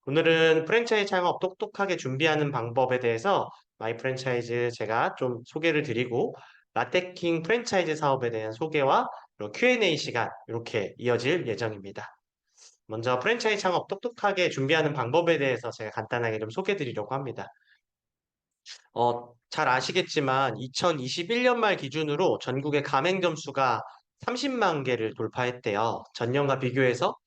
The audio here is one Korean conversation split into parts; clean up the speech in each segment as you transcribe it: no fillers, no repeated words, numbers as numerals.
오늘은 프랜차이즈 창업 똑똑하게 준비하는 방법에 대해서 마이 프랜차이즈 제가 좀 소개를 드리고 라떼킹 프랜차이즈 사업에 대한 소개와 그리고 Q&A 시간 이렇게 이어질 예정입니다. 먼저 프랜차이즈 창업 똑똑하게 준비하는 방법에 대해서 제가 간단하게 좀 소개해 드리려고 합니다. 잘 아시겠지만 2021년 말 기준으로 전국의 가맹점 수가 30만 개를 돌파했대요. 전년과 비교해서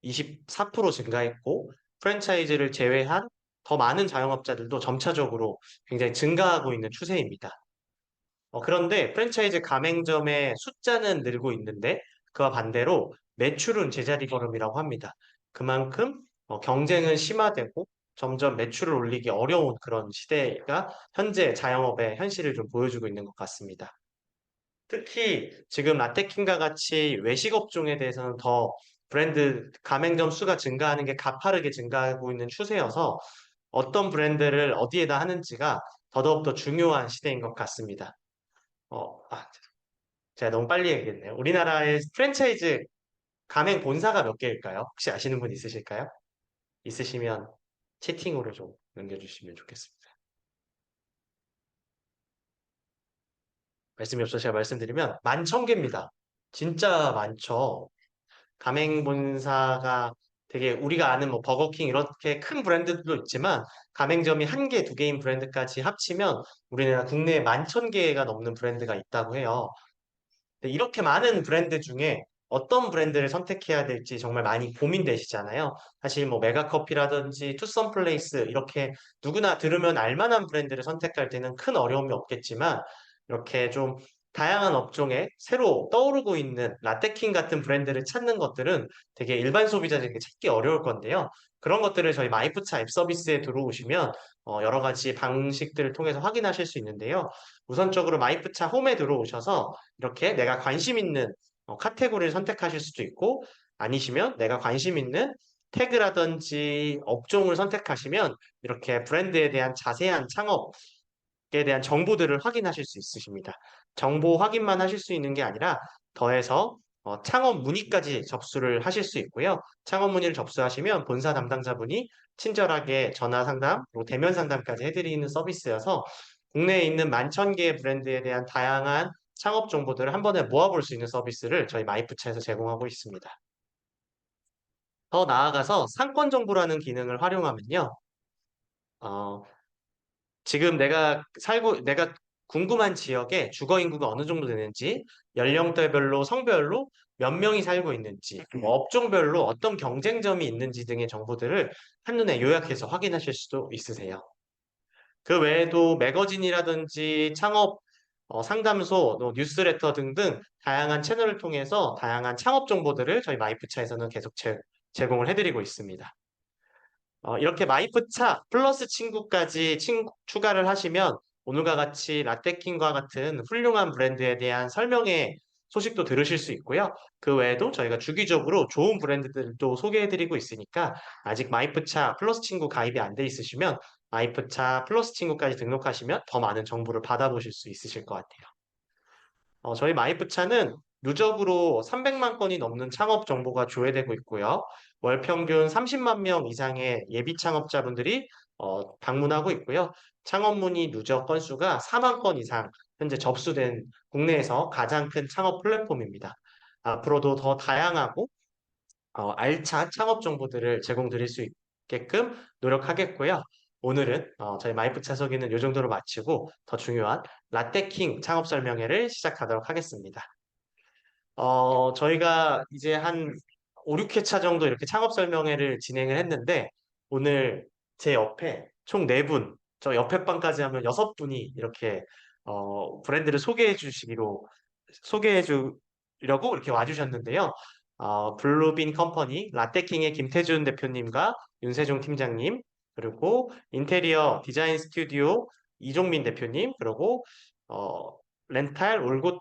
24% 증가했고 프랜차이즈를 제외한 더 많은 자영업자들도 점차적으로 굉장히 증가하고 있는 추세입니다. 그런데 프랜차이즈 가맹점의 숫자는 늘고 있는데 그와 반대로 매출은 제자리 걸음이라고 합니다. 그만큼 경쟁은 심화되고 점점 매출을 올리기 어려운 그런 시대가 현재 자영업의 현실을 좀 보여주고 있는 것 같습니다. 특히 지금 라떼킹과 같이 외식 업종에 대해서는 더 브랜드 가맹점 수가 증가하는 게 가파르게 증가하고 있는 추세여서 어떤 브랜드를 어디에다 하는지가 더더욱 더 중요한 시대인 것 같습니다. 어, 아, 제가 너무 빨리 얘기했네요. 우리나라의 프랜차이즈 가맹 본사가 몇 개일까요? 혹시 아시는 분 있으실까요? 있으시면 채팅으로 좀 남겨주시면 좋겠습니다. 말씀이 없어서 제가 말씀드리면 11,000개입니다. 진짜 많죠. 가맹 본사가 되게 우리가 아는 뭐 버거킹 이렇게 큰 브랜드들도 있지만 가맹점이 한 개, 두 개인 브랜드까지 합치면 우리나라 국내에 11,000개가 넘는 브랜드가 있다고 해요. 근데 이렇게 많은 브랜드 중에 어떤 브랜드를 선택해야 될지 정말 많이 고민되시잖아요. 사실 뭐 메가커피라든지 투썸플레이스 이렇게 누구나 들으면 알만한 브랜드를 선택할 때는 큰 어려움이 없겠지만 이렇게 좀 다양한 업종에 새로 떠오르고 있는 라떼킹 같은 브랜드를 찾는 것들은 되게 일반 소비자들에게 찾기 어려울 건데요. 그런 것들을 저희 마이프차 앱 서비스에 들어오시면 여러 가지 방식들을 통해서 확인하실 수 있는데요. 우선적으로 마이프차 홈에 들어오셔서 이렇게 내가 관심 있는 카테고리를 선택하실 수도 있고 아니시면 내가 관심 있는 태그라든지 업종을 선택하시면 이렇게 브랜드에 대한 자세한 창업에 대한 정보들을 확인하실 수 있으십니다. 정보 확인만 하실 수 있는 게 아니라 더해서 창업 문의까지 접수를 하실 수 있고요. 창업 문의를 접수하시면 본사 담당자분이 친절하게 전화 상담, 그리고 대면 상담까지 해드리는 서비스여서 국내에 있는 11,000개의 브랜드에 대한 다양한 창업 정보들을 한 번에 모아볼 수 있는 서비스를 저희 마이프차에서 제공하고 있습니다. 더 나아가서 상권 정보라는 기능을 활용하면요. 어, 지금 내가 궁금한 지역에 주거 인구가 어느 정도 되는지, 연령대별로, 성별로 몇 명이 살고 있는지, 뭐 업종별로 어떤 경쟁점이 있는지 등의 정보들을 한눈에 요약해서 확인하실 수도 있으세요. 그 외에도 매거진이라든지 창업 상담소, 또 뉴스레터 등등 다양한 채널을 통해서 다양한 창업 정보들을 저희 마이프차에서는 계속 제공을 해드리고 있습니다. 이렇게 마이프차 플러스 친구까지 추가를 하시면 오늘과 같이 라떼킹과 같은 훌륭한 브랜드에 대한 설명의 소식도 들으실 수 있고요. 그 외에도 저희가 주기적으로 좋은 브랜드들도 소개해드리고 있으니까 아직 마이프차 플러스 친구 가입이 안 돼 있으시면 마이프차 플러스 친구까지 등록하시면 더 많은 정보를 받아보실 수 있으실 것 같아요. 저희 마이프차는 누적으로 300만 건이 넘는 창업 정보가 조회되고 있고요. 월 평균 30만 명 이상의 예비 창업자분들이 방문하고 있고요. 창업 문의 누적 건수가 4만 건 이상 현재 접수된 국내에서 가장 큰 창업 플랫폼입니다. 앞으로도 더 다양하고 알찬 창업 정보들을 제공드릴 수 있게끔 노력하겠고요. 오늘은 저희 마이프차 소개는 이 정도로 마치고 더 중요한 라떼킹 창업 설명회를 시작하도록 하겠습니다. 저희가 이제 한 5, 6회차 정도 이렇게 창업 설명회를 진행을 했는데 오늘 제 옆에 총 4분, 저 옆에 방까지 하면 6분이 이렇게 브랜드를 소개해 주려고 이렇게 와주셨는데요. 블루빈 컴퍼니 라떼킹의 김태준 대표님과 윤세종 팀장님, 그리고 인테리어 디자인 스튜디오 이종민 대표님, 그리고 렌탈 올고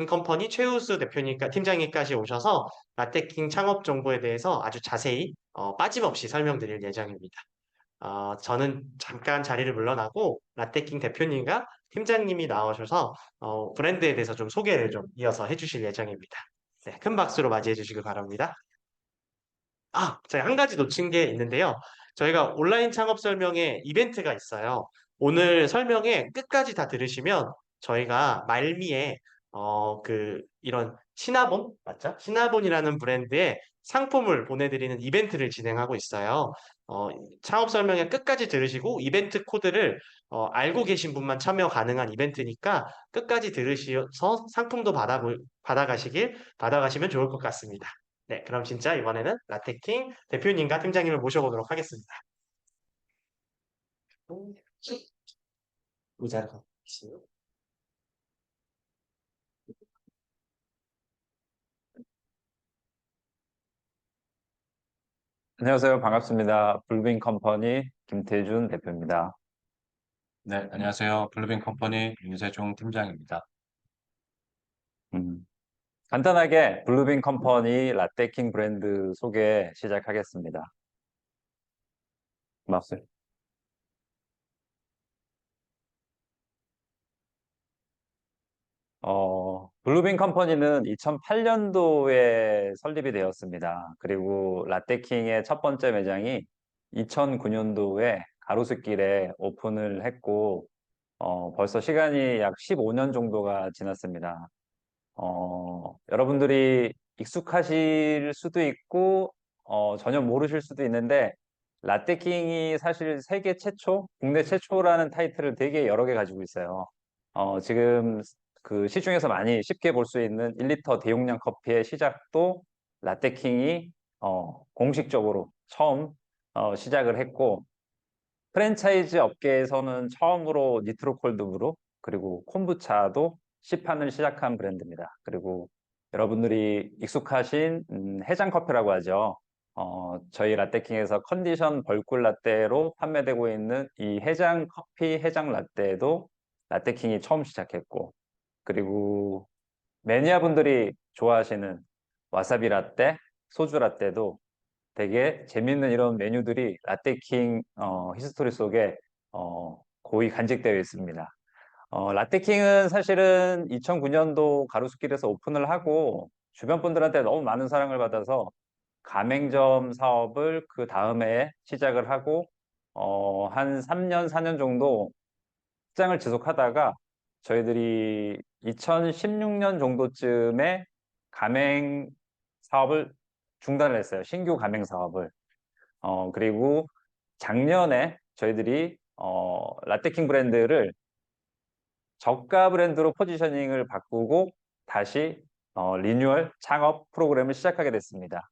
컴퍼니 최우수 대표님과 팀장님까지 오셔서 라떼킹 창업 정보에 대해서 아주 자세히 빠짐없이 설명드릴 예정입니다. 저는 잠깐 자리를 물러나고 라떼킹 대표님과 팀장님이 나오셔서 브랜드에 대해서 좀 소개를 좀 이어서 해주실 예정입니다. 네, 큰 박수로 맞이해 주시기 바랍니다. 제가 한 가지 놓친 게 있는데요. 저희가 온라인 창업 설명회 이벤트가 있어요. 오늘 설명회 끝까지 다 들으시면 저희가 말미에 이런 시나본 맞죠? 시나본이라는 브랜드의 상품을 보내드리는 이벤트를 진행하고 있어요. 어, 창업 설명회 끝까지 들으시고 이벤트 코드를 알고 계신 분만 참여 가능한 이벤트니까 끝까지 들으셔서 상품도 받아가시면 좋을 것 같습니다. 네, 그럼 진짜 이번에는 라테킹 대표님과 팀장님을 모셔보도록 하겠습니다. 의자를 갖고 계시요. 안녕하세요. 반갑습니다. 블루빈 컴퍼니 김태준 대표입니다. 네, 안녕하세요. 블루빈 컴퍼니 윤세종 팀장입니다. 음, 간단하게 블루빈 컴퍼니 라떼킹 브랜드 소개 시작하겠습니다. 고맙습니다. 블루빈 컴퍼니는 2008년도에 설립이 되었습니다. 그리고 라떼킹의 첫 번째 매장이 2009년도에 가로수길에 오픈을 했고, 벌써 시간이 약 15년 정도가 지났습니다. 여러분들이 익숙하실 수도 있고, 전혀 모르실 수도 있는데, 라떼킹이 사실 세계 최초, 국내 최초라는 타이틀을 되게 여러 개 가지고 있어요. 지금 그 시중에서 많이 쉽게 볼 수 있는 1리터 대용량 커피의 시작도 라떼킹이 공식적으로 처음 시작을 했고, 프랜차이즈 업계에서는 처음으로 니트로 콜드브루 그리고 콤부차도 시판을 시작한 브랜드입니다. 그리고 여러분들이 익숙하신 해장 커피라고 하죠. 저희 라떼킹에서 컨디션 벌꿀 라떼로 판매되고 있는 이 해장 커피, 해장 라떼도 라떼킹이 처음 시작했고, 그리고 매니아분들이 좋아하시는 와사비 라떼, 소주 라떼도 되게 재밌는 이런 메뉴들이 라떼킹 히스토리 속에 고이 간직되어 있습니다. 라떼킹은 사실은 2009년도 가로수길에서 오픈을 하고 주변 분들한테 너무 많은 사랑을 받아서 가맹점 사업을 그 다음에 시작을 하고 한 3년, 4년 정도 직장을 지속하다가 저희들이 2016년 정도쯤에 가맹 사업을 중단을 했어요. 신규 가맹 사업을. 그리고 작년에 저희들이 라떼킹 브랜드를 저가 브랜드로 포지셔닝을 바꾸고 다시 리뉴얼 창업 프로그램을 시작하게 됐습니다.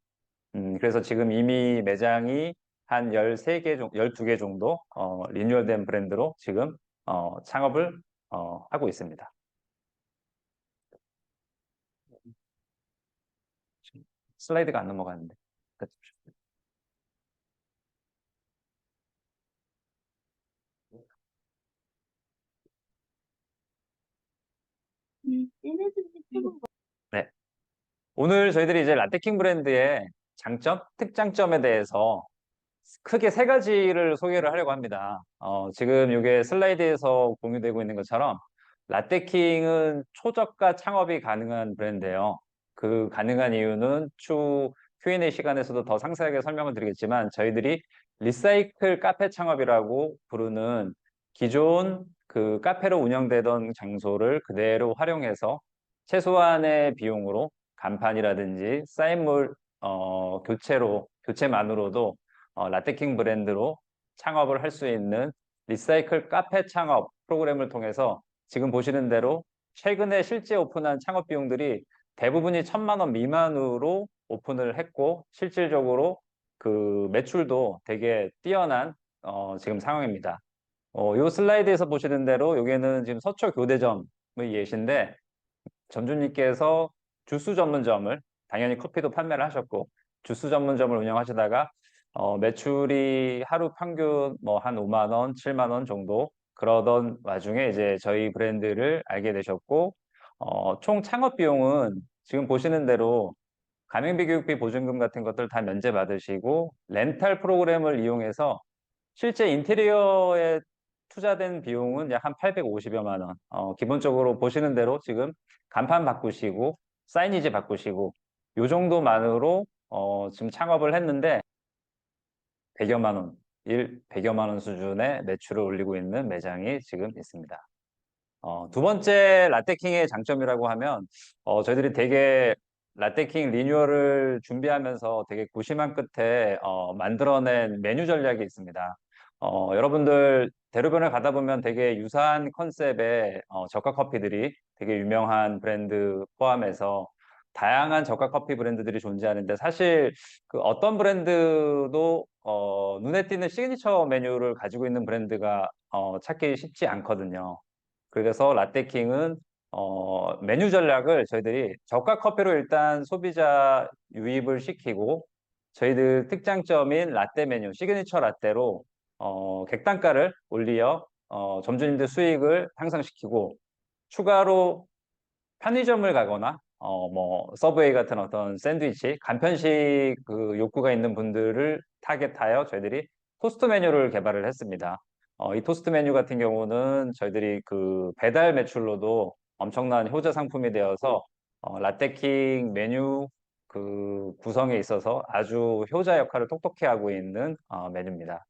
그래서 지금 이미 매장이 한 13개, 12개 정도 리뉴얼된 브랜드로 지금 창업을 하고 있습니다. 슬라이드가 안 넘어가는데. 네. 오늘 저희들이 이제 라떼킹 브랜드의 장점, 특장점에 대해서 크게 세 가지를 소개를 하려고 합니다. 지금 이게 슬라이드에서 공유되고 있는 것처럼 라떼킹은 초저가 창업이 가능한 브랜드예요. 그 가능한 이유는 추후 Q&A 시간에서도 더 상세하게 설명을 드리겠지만 저희들이 리사이클 카페 창업이라고 부르는 기존 그 카페로 운영되던 장소를 그대로 활용해서 최소한의 비용으로 간판이라든지 사인물 교체만으로도 라떼킹 브랜드로 창업을 할 수 있는 리사이클 카페 창업 프로그램을 통해서 지금 보시는 대로 최근에 실제 오픈한 창업 비용들이 대부분이 1,000만 원 미만으로 오픈을 했고 실질적으로 그 매출도 되게 뛰어난 지금 상황입니다. 이 슬라이드에서 보시는 대로 여기는 지금 서초 교대점의 예시인데 점주님께서 주스 전문점을 당연히 커피도 판매를 하셨고 주스 전문점을 운영하시다가 매출이 하루 평균 뭐 한 5만 원, 7만 원 정도 그러던 와중에 이제 저희 브랜드를 알게 되셨고 총 창업 비용은 지금 보시는 대로 가맹비 교육비 보증금 같은 것들 다 면제 받으시고 렌탈 프로그램을 이용해서 실제 인테리어에 투자된 비용은 약 한 850여만 원. 기본적으로 보시는 대로 지금 간판 바꾸시고 사이니지 바꾸시고 요 정도만으로 지금 창업을 했는데 100여만 원 100여만 원 수준의 매출을 올리고 있는 매장이 지금 있습니다. 두 번째 라떼킹의 장점이라고 하면 저희들이 되게 라떼킹 리뉴얼을 준비하면서 되게 고심한 끝에 만들어낸 메뉴 전략이 있습니다. 여러분들 대로변을 가다 보면 되게 유사한 컨셉의 저가 커피들이 되게 유명한 브랜드 포함해서 다양한 저가 커피 브랜드들이 존재하는데 사실 그 어떤 브랜드도 눈에 띄는 시그니처 메뉴를 가지고 있는 브랜드가 찾기 쉽지 않거든요. 그래서 라떼킹은 메뉴 전략을 저희들이 저가 커피로 일단 소비자 유입을 시키고 저희들 특장점인 라떼 메뉴, 시그니처 라떼로 객단가를 올려 점주님들 수익을 향상시키고 추가로 편의점을 가거나 뭐 서브웨이 같은 어떤 샌드위치, 간편식 그 욕구가 있는 분들을 타겟하여 저희들이 토스트 메뉴를 개발을 했습니다. 이 토스트 메뉴 같은 경우는 저희들이 그 배달 매출로도 엄청난 효자 상품이 되어서 라떼킹 메뉴 그 구성에 있어서 아주 효자 역할을 톡톡히 하고 있는 메뉴입니다.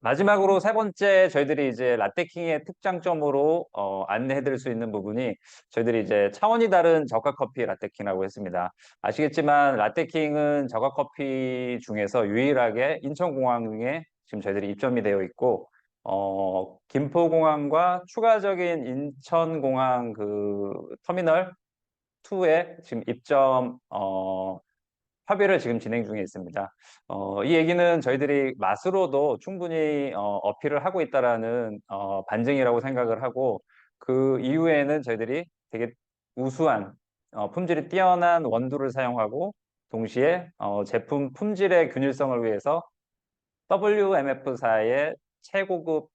마지막으로 세 번째 저희들이 이제 라떼킹의 특장점으로 안내해드릴 수 있는 부분이 저희들이 이제 차원이 다른 저가 커피 라떼킹이라고 했습니다. 아시겠지만 라떼킹은 저가 커피 중에서 유일하게 인천공항에 지금 저희들이 입점이 되어 있고 김포공항과 추가적인 인천공항 그 터미널 2에 지금 입점 협의를 지금 진행 중에 있습니다. 이 얘기는 저희들이 맛으로도 충분히 어필을 하고 있다라는 반증이라고 생각을 하고 그 이후에는 저희들이 되게 우수한 품질이 뛰어난 원두를 사용하고 동시에 제품 품질의 균일성을 위해서 WMF사의 최고급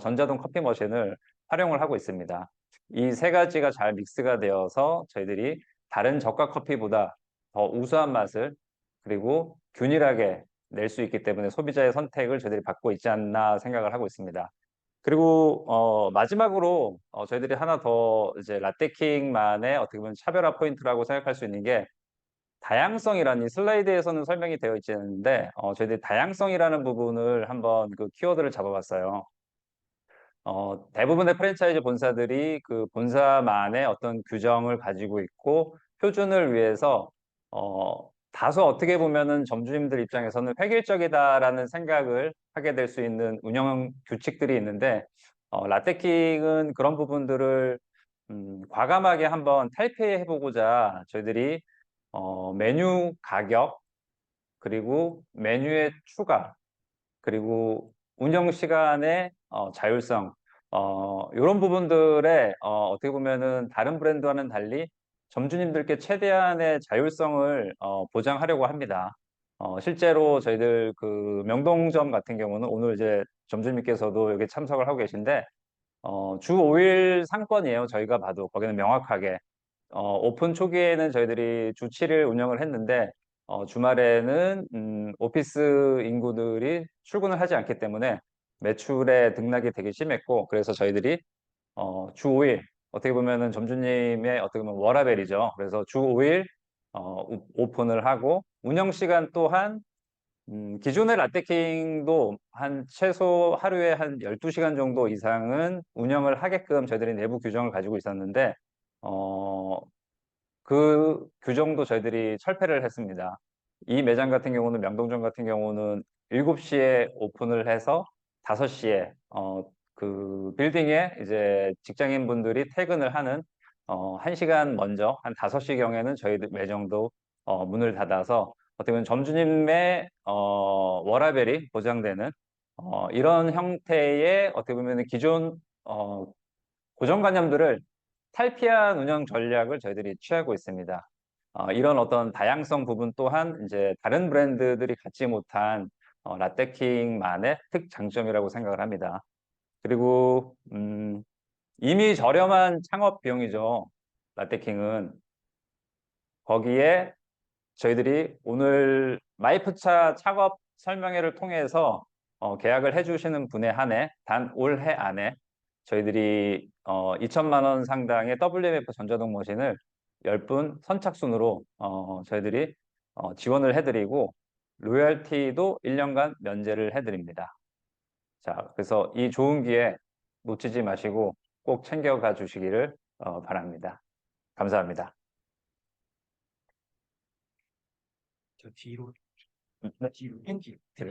전자동 커피 머신을 활용을 하고 있습니다. 이 세 가지가 잘 믹스가 되어서 저희들이 다른 저가 커피보다 더 우수한 맛을 그리고 균일하게 낼 수 있기 때문에 소비자의 선택을 저희들이 받고 있지 않나 생각을 하고 있습니다. 그리고 마지막으로 저희들이 하나 더 이제 라떼킹만의 어떻게 보면 차별화 포인트라고 생각할 수 있는 게 다양성이라는 이 슬라이드에서는 설명이 되어 있지 않는데 저희들이 다양성이라는 부분을 한번 그 키워드를 잡아봤어요. 대부분의 프랜차이즈 본사들이 그 본사만의 어떤 규정을 가지고 있고 표준을 위해서 다소 어떻게 보면은 점주님들 입장에서는 획일적이다라는 생각을 하게 될 수 있는 운영 규칙들이 있는데 라떼킹은 그런 부분들을 과감하게 한번 탈피해보고자 저희들이 메뉴 가격 그리고 메뉴의 추가 그리고 운영 시간의 자율성 이런 부분들에 어떻게 보면은 다른 브랜드와는 달리 점주님들께 최대한의 자율성을 보장하려고 합니다. 실제로 저희들 그 명동점 같은 경우는 오늘 이제 점주님께서도 여기 참석을 하고 계신데 주 5일 상권이에요. 저희가 봐도 거기는 명확하게 오픈 초기에는 저희들이 주 7일 운영을 했는데 주말에는 오피스 인구들이 출근을 하지 않기 때문에 매출의 등락이 되게 심했고 그래서 저희들이 주 5일 어떻게 보면은 점주님의 어떻게 보면 워라밸이죠. 그래서 주 5일 오픈을 하고 운영 시간 또한 기존의 라떼킹도 한 최소 하루에 한 12시간 정도 이상은 운영을 하게끔 저희들이 내부 규정을 가지고 있었는데 어, 그 규정도 저희들이 철폐를 했습니다. 이 매장 같은 경우는 명동점 같은 경우는 7시에 오픈을 해서 5시에 그 빌딩에 이제 직장인분들이 퇴근을 하는 1시간 먼저 한 5시경에는 저희 매장도 문을 닫아서 어떻게 보면 점주님의 워라밸이 보장되는 이런 형태의 어떻게 보면 기존 고정관념들을 탈피한 운영 전략을 저희들이 취하고 있습니다. 이런 어떤 다양성 부분 또한 이제 다른 브랜드들이 갖지 못한 라떼킹만의 특장점이라고 생각을 합니다. 그리고 이미 저렴한 창업 비용이죠. 라떼킹은 거기에 저희들이 오늘 마이프차 창업 설명회를 통해서 계약을 해주시는 분에 한해 단 올해 안에 저희들이 2천만 원 상당의 WMF 전자동 머신을 10분 선착순으로 저희들이 지원을 해드리고 로열티도 1년간 면제를 해드립니다. 자, 그래서 이 좋은 기회 놓치지 마시고 꼭 챙겨가 주시기를 바랍니다. 감사합니다. 저 뒤로 네. 뒤로 팬티 네.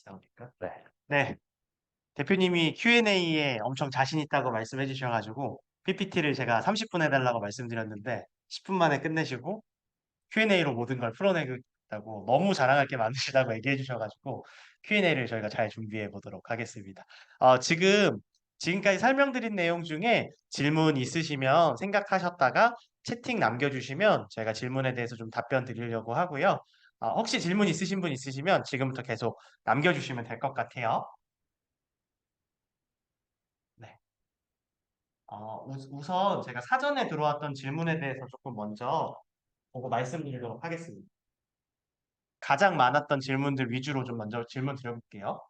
나오니까. 네. 네. 대표님이 Q&A에 엄청 자신 있다고 말씀해 주셔가지고 PPT를 제가 30분 해달라고 말씀드렸는데 10분 만에 끝내시고 Q&A로 모든 걸 풀어내겠다고 너무 자랑할 게 많으시다고 얘기해 주셔가지고 Q&A를 저희가 잘 준비해 보도록 하겠습니다. 지금까지 설명드린 내용 중에 질문 있으시면 생각하셨다가 채팅 남겨주시면 저희가 질문에 대해서 좀 답변 드리려고 하고요. 혹시 질문 있으신 분 있으시면 지금부터 계속 남겨주시면 될 것 같아요. 네. 우선 제가 사전에 들어왔던 질문에 대해서 조금 먼저 보고 말씀드리도록 하겠습니다. 가장 많았던 질문들 위주로 좀 먼저 질문 드려볼게요.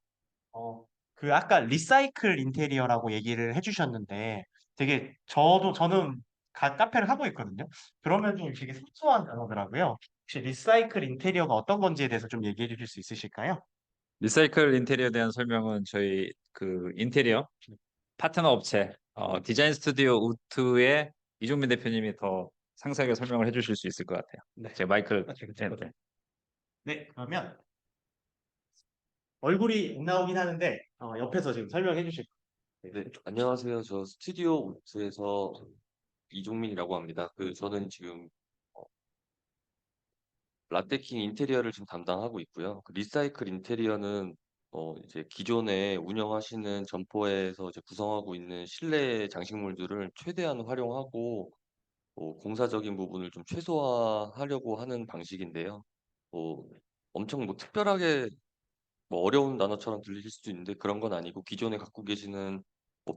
어, 아까 리사이클 인테리어라고 얘기를 해주셨는데 되게 저는 카페를 하고 있거든요. 그러면 좀 되게 생소한 단어더라고요. 혹시 리사이클 인테리어가 어떤 건지에 대해서 좀 얘기해 주실 수 있으실까요? 리사이클 인테리어에 대한 설명은 저희 인테리어 파트너 업체 디자인 스튜디오 우트의 이종민 대표님이 더 상세하게 설명을 해주실 수 있을 것 같아요. 네. 제가 마이크를 네, 네, 그러면 얼굴이 안 나오긴 하는데 옆에서 지금 설명해 주실 네, 안녕하세요. 저 스튜디오 우트에서 이종민이라고 합니다. 저는 지금 어, 라떼킹 인테리어를 지금 담당하고 있고요. 리사이클 인테리어는 이제 기존에 운영하시는 점포에서 이제 구성하고 있는 실내 장식물들을 최대한 활용하고 공사적인 부분을 좀 최소화하려고 하는 방식인데요. 뭐 엄청 특별하게 어려운 단어처럼 들리실 수도 있는데 그런 건 아니고 기존에 갖고 계시는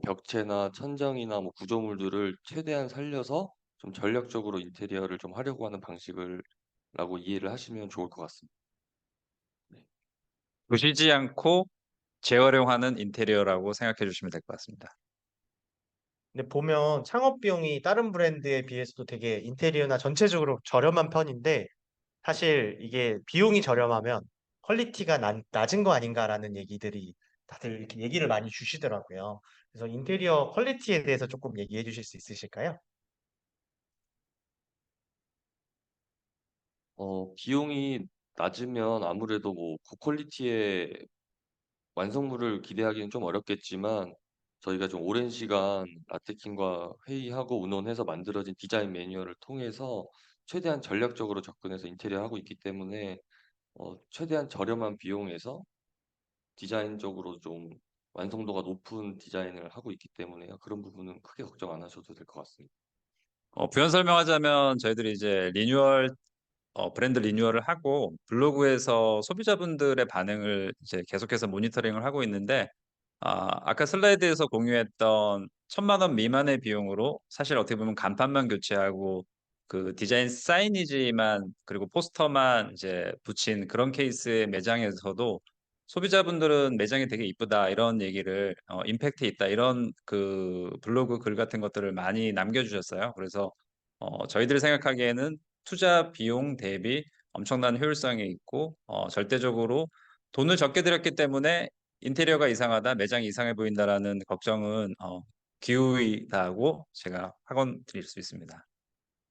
벽체나 천정이나 구조물들을 최대한 살려서 좀 전략적으로 인테리어를 좀 하려고 하는 방식을 라고 이해를 하시면 좋을 것 같습니다. 네. 보시지 않고 재활용하는 인테리어라고 생각해 주시면 될 것 같습니다. 근데 보면 창업 비용이 다른 브랜드에 비해서도 되게 인테리어나 전체적으로 저렴한 편인데 사실 이게 비용이 저렴하면 퀄리티가 낮은 거 아닌가라는 얘기들이 다들 이렇게 얘기를 많이 주시더라고요. 그래서 인테리어 퀄리티에 대해서 조금 얘기해 주실 수 있으실까요? 비용이 낮으면 아무래도 고퀄리티의 완성물을 기대하기는 좀 어렵겠지만 저희가 좀 오랜 시간 라테킹과 회의하고 의논해서 만들어진 디자인 매뉴얼을 통해서 최대한 전략적으로 접근해서 인테리어 하고 있기 때문에 최대한 저렴한 비용에서 디자인적으로 좀 완성도가 높은 디자인을 하고 있기 때문에요. 그런 부분은 크게 걱정 안 하셔도 될 것 같습니다. 부연 설명하자면 저희들이 이제 브랜드 리뉴얼을 하고 블로그에서 소비자분들의 반응을 이제 계속해서 모니터링을 하고 있는데 아까 슬라이드에서 공유했던 1,000만 원 미만의 비용으로 사실 어떻게 보면 간판만 교체하고 그 디자인 사이니지만 그리고 포스터만 이제 붙인 그런 케이스의 매장에서도 소비자분들은 매장이 되게 이쁘다 이런 얘기를 임팩트 있다 이런 블로그 글 같은 것들을 많이 남겨주셨어요. 그래서 저희들이 생각하기에는 투자 비용 대비 엄청난 효율성이 있고 절대적으로 돈을 적게 들였기 때문에 인테리어가 이상하다, 매장이 이상해 보인다라는 걱정은 기우이다고 제가 확언 드릴 수 있습니다.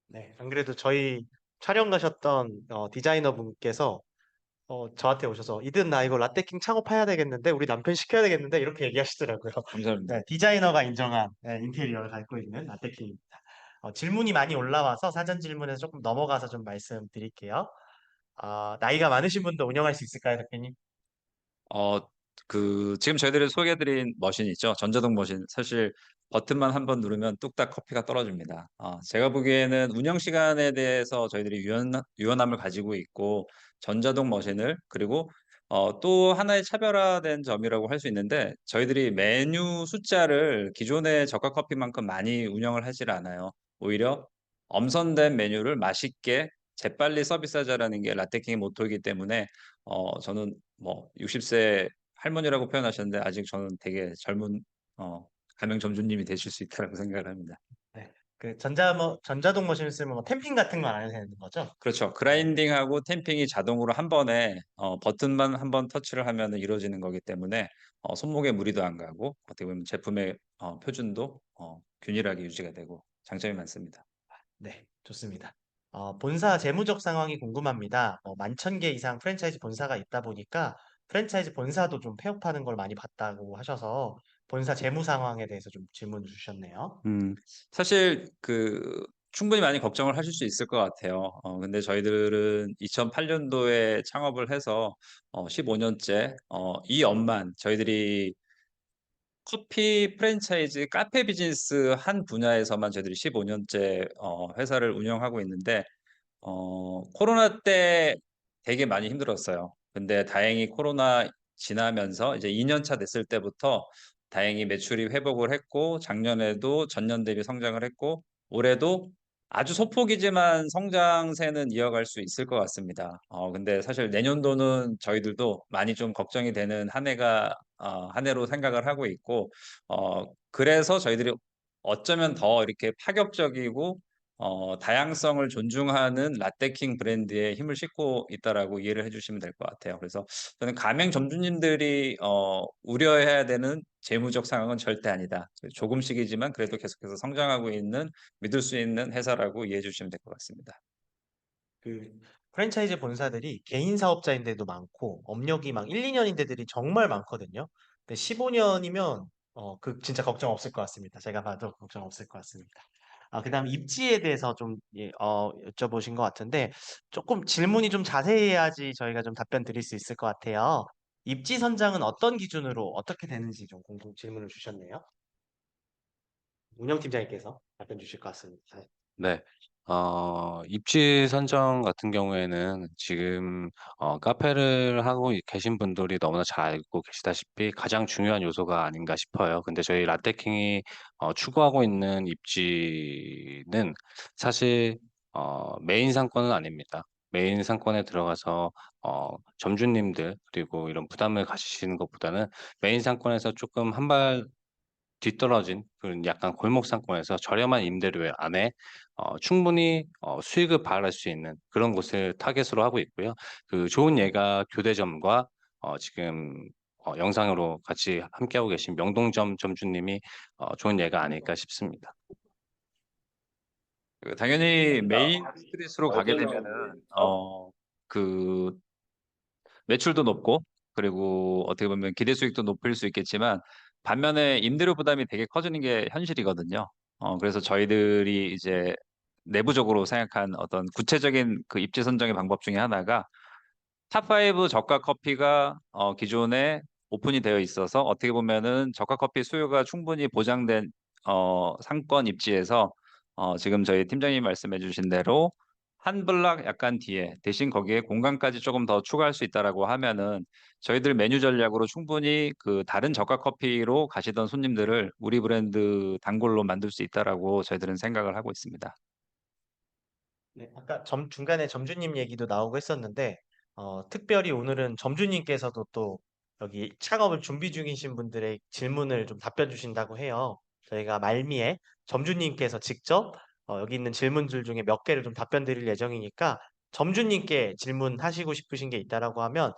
네, 안 그래도 저희 촬영 가셨던 디자이너 분께서 저한테 오셔서 이든 나 이거 라떼킹 창업해야 되겠는데 우리 남편 시켜야 되겠는데 이렇게 얘기하시더라고요. 감사합니다. 네, 디자이너가 인정한 인테리어를 갖고 있는 라떼킹입니다. 질문이 많이 올라와서 사전 질문에서 조금 넘어가서 좀 말씀드릴게요. 나이가 많으신 분도 운영할 수 있을까요, 대표님? 어, 지금 저희들이 소개해드린 머신 있죠? 전자동 머신. 사실 버튼만 한번 누르면 뚝딱 커피가 떨어집니다. 제가 보기에는 운영 시간에 대해서 저희들이 유연함을 가지고 있고, 전자동 머신을, 그리고 또 하나의 차별화된 점이라고 할 수 있는데, 저희들이 메뉴 숫자를 기존의 저가 커피만큼 많이 운영을 하질 않아요. 오히려 엄선된 메뉴를 맛있게 재빨리 서비스하자라는 게 라떼킹의 모토이기 때문에 저는 60세 할머니라고 표현하셨는데 아직 저는 되게 젊은 가맹 점주님이 되실 수 있다고 생각을 합니다. 네. 그 전자동 머신을 쓰면 뭐 탬핑 같은 건 안 해도 되는 거죠? 그렇죠. 그라인딩하고 탬핑이 자동으로 한 번에 버튼만 한 번 터치를 하면 이루어지는 거기 때문에 손목에 무리도 안 가고 어떻게 보면 제품의 표준도 균일하게 유지가 되고 장점이 많습니다. 네, 좋습니다. 본사 재무적 상황이 궁금합니다. 11,000개 이상 프랜차이즈 본사가 있다 보니까 프랜차이즈 본사도 좀 폐업하는 걸 많이 봤다고 하셔서 본사 재무 상황에 대해서 좀 질문 주셨네요. 사실 충분히 많이 걱정을 하실 수 있을 것 같아요. 근데 저희들은 2008년도에 창업을 해서 15년째 이 업만 저희들이 커피 프랜차이즈 카페 비즈니스 한 분야에서만 저희들이 15년째 회사를 운영하고 있는데 코로나 때 되게 많이 힘들었어요. 근데 다행히 코로나 지나면서 이제 2년 차 됐을 때부터 다행히 매출이 회복을 했고 작년에도 전년 대비 성장을 했고 올해도 아주 소폭이지만 성장세는 이어갈 수 있을 것 같습니다. 근데 사실 내년도는 저희들도 많이 좀 걱정이 되는 한 해로 생각을 하고 있고 그래서 저희들이 어쩌면 더 이렇게 파격적이고 다양성을 존중하는 라떼킹 브랜드에 힘을 싣고 있다라고 이해를 해주시면 될 것 같아요. 그래서 저는 가맹 점주님들이 우려해야 되는 재무적 상황은 절대 아니다. 조금씩이지만 그래도 계속해서 성장하고 있는 믿을 수 있는 회사라고 이해해 주시면 될 것 같습니다. 그 프랜차이즈 본사들이 개인 사업자인데도 많고 업력이 막 1, 2년인 데들이 정말 많거든요. 근데 15년이면 진짜 걱정 없을 것 같습니다. 제가 봐도 걱정 없을 것 같습니다. 그다음 입지에 대해서 좀 여쭤보신 것 같은데 조금 질문이 좀 자세히 해야지 저희가 좀 답변 드릴 수 있을 것 같아요. 입지 선정은 어떤 기준으로 어떻게 되는지 좀 공통 질문을 주셨네요. 운영팀장님께서 답변 주실 것 같습니다. 네. 입지 선정 같은 경우에는 지금 카페를 하고 계신 분들이 너무나 잘 알고 계시다시피 가장 중요한 요소가 아닌가 싶어요. 근데 저희 라떼킹이 추구하고 있는 입지는 사실 메인 상권은 아닙니다. 메인 상권에 들어가서 점주님들 그리고 이런 부담을 가지시는 것보다는 메인 상권에서 조금 한 발 뒤떨어진 그런 약간 골목 상권에서 저렴한 임대료 안에 충분히 수익을 발휘할 수 있는 그런 곳을 타깃으로 하고 있고요. 그 좋은 예가 교대점과 지금 영상으로 같이 함께하고 계신 명동점 점주님이 좋은 예가 아닐까 싶습니다. 당연히 메인 스트릿으로 가게 되면은 그 매출도 높고 그리고 어떻게 보면 기대 수익도 높을 수 있겠지만 반면에 임대료 부담이 되게 커지는 게 현실이거든요. 그래서 저희들이 이제 내부적으로 생각한 어떤 구체적인 그 입지 선정의 방법 중에 하나가 탑5 저가 커피가 기존에 오픈이 되어 있어서 어떻게 보면은 저가 커피 수요가 충분히 보장된 상권 입지에서 지금 저희 팀장님 말씀해 주신 대로 한 블락 약간 뒤에 대신 거기에 공간까지 조금 더 추가할 수 있다라고 하면은 저희들 메뉴 전략으로 충분히 그 다른 저가 커피로 가시던 손님들을 우리 브랜드 단골로 만들 수 있다라고 저희들은 생각을 하고 있습니다. 네, 아까 중간에 점주님 얘기도 나오고 했었는데, 특별히 오늘은 점주님께서도 또 여기 창업을 준비 중이신 분들의 질문을 좀 답변 주신다고 해요. 저희가 말미에 점주님께서 직접 여기 있는 질문들 중에 몇 개를 좀 답변 드릴 예정이니까 점주님께 질문하시고 싶으신 게 있다라고 하면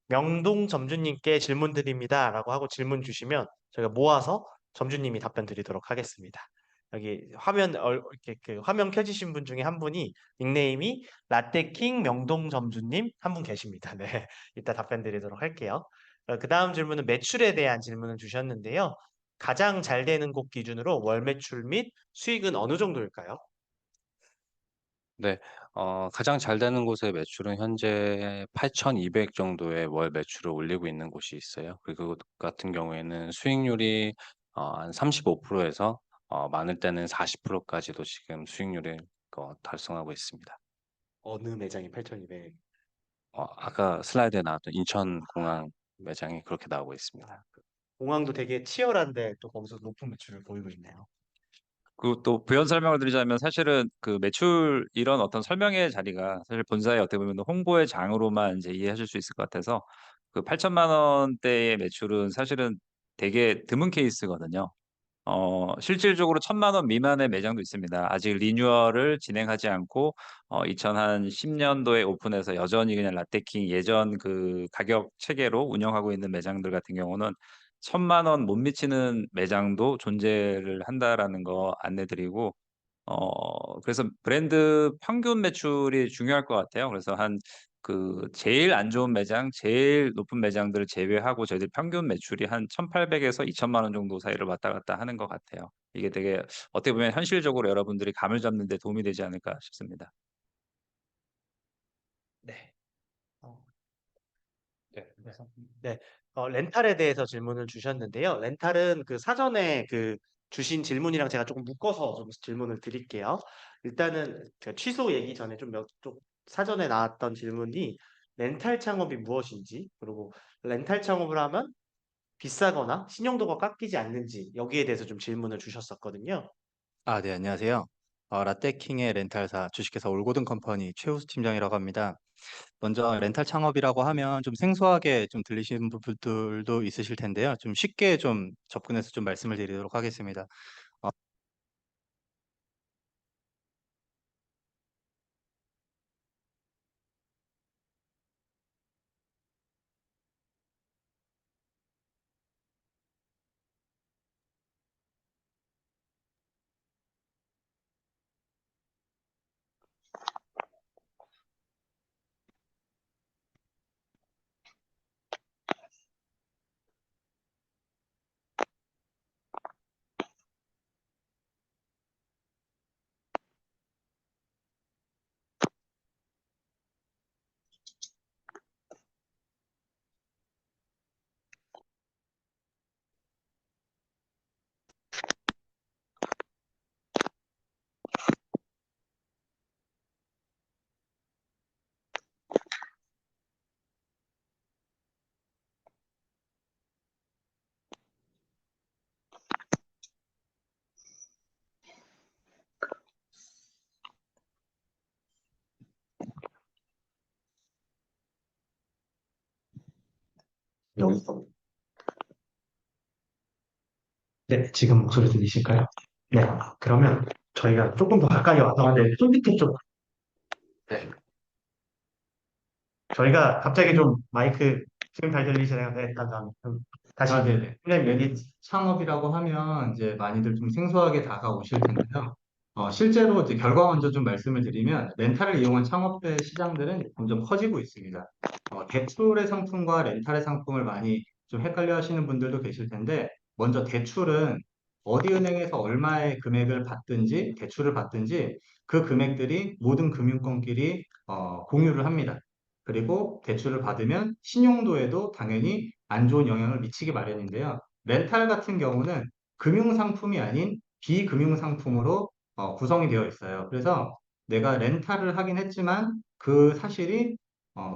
명동 점주님께 질문 드립니다라고 하고 질문 주시면 저희가 모아서 점주님이 답변 드리도록 하겠습니다. 여기 이렇게 그 화면 켜지신 분 중에 한 분이 닉네임이 라떼킹 명동점주님 한 분 계십니다. 네, 이따 답변 드리도록 할게요. 그 다음 질문은 매출에 대한 질문을 주셨는데요. 가장 잘 되는 곳 기준으로 월 매출 및 수익은 어느 정도일까요? 네. 가장 잘 되는 곳의 매출은 현재 8,200 정도의 월 매출을 올리고 있는 곳이 있어요. 그리고 그 같은 경우에는 수익률이 한 35%에서 많을 때는 40%까지도 지금 수익률을 달성하고 있습니다. 어느 매장이 8,200? 아까 슬라이드에 나왔던 인천공항 매장이 그렇게 나오고 있습니다. 공항도 되게 치열한데 또 거기서 높은 매출을 보이고 있네요. 그리고 또 부연 설명을 드리자면 사실은 그 매출 이런 어떤 설명의 자리가 사실 본사의 어떻게 보면 홍보의 장으로만 이제 이해하실 수 있을 것 같아서 그 8천만 원대의 매출은 사실은 되게 드문 케이스거든요. 실질적으로 1,000만 원 미만의 매장도 있습니다. 아직 리뉴얼을 진행하지 않고 2010년도에 오픈해서 여전히 그냥 라떼킹 예전 그 가격 체계로 운영하고 있는 매장들 같은 경우는 1,000만 원 못 미치는 매장도 존재를 한다라는 거 안내드리고 그래서 브랜드 평균 매출이 중요할 것 같아요. 그래서 한 그 제일 안 좋은 매장, 제일 높은 매장들을 제외하고 저희들 평균 매출이 한 1,800에서 2,000만 원 정도 사이를 왔다 갔다 하는 것 같아요. 이게 되게 어떻게 보면 현실적으로 여러분들이 감을 잡는 데 도움이 되지 않을까 싶습니다. 네. 어, 네. 네. 렌탈에 대해서 질문을 주셨는데요. 렌탈은 그 사전에 그 주신 질문이랑 제가 조금 묶어서 좀 질문을 드릴게요. 일단은 제가 취소 얘기 전에 좀 사전에 나왔던 질문이 렌탈 창업이 무엇인지, 그리고 렌탈 창업을 하면 비싸거나 신용도가 깎이지 않는지 여기에 대해서 좀 질문을 주셨었거든요. 네, 안녕하세요. 라떼킹의 렌탈사 주식회사 올고든 컴퍼니 최우수 팀장이라고 합니다. 먼저 렌탈 창업이라고 하면 좀 생소하게 좀 들리시는 분들도 있으실 텐데요. 좀 쉽게 좀 접근해서 좀 말씀을 드리도록 하겠습니다. 어, 여기서. 네, 지금 목소리 들리실까요? 네, 그러면 저희가 조금 더 가까이 와서 네, 손 밑에 좀 네. 저희가 갑자기 좀 마이크 지금 잘 들리시나요? 네, 감사합니다. 다시 네네. 선생님 얘기 창업이라고 하면 이제 많이들 좀 생소하게 다가오실 텐데요. 실제로 이제 결과 먼저 좀 말씀을 드리면 렌탈을 이용한 창업의 시장들은 점점 커지고 있습니다. 대출의 상품과 렌탈의 상품을 많이 좀 헷갈려 하시는 분들도 계실 텐데 먼저 대출은 어디 은행에서 얼마의 금액을 받든지 대출을 받든지 그 금액들이 모든 금융권끼리 공유를 합니다. 그리고 대출을 받으면 신용도에도 당연히 안 좋은 영향을 미치기 마련인데요. 렌탈 같은 경우는 금융상품이 아닌 비금융상품으로 구성이 되어 있어요. 그래서 내가 렌탈을 하긴 했지만 그 사실이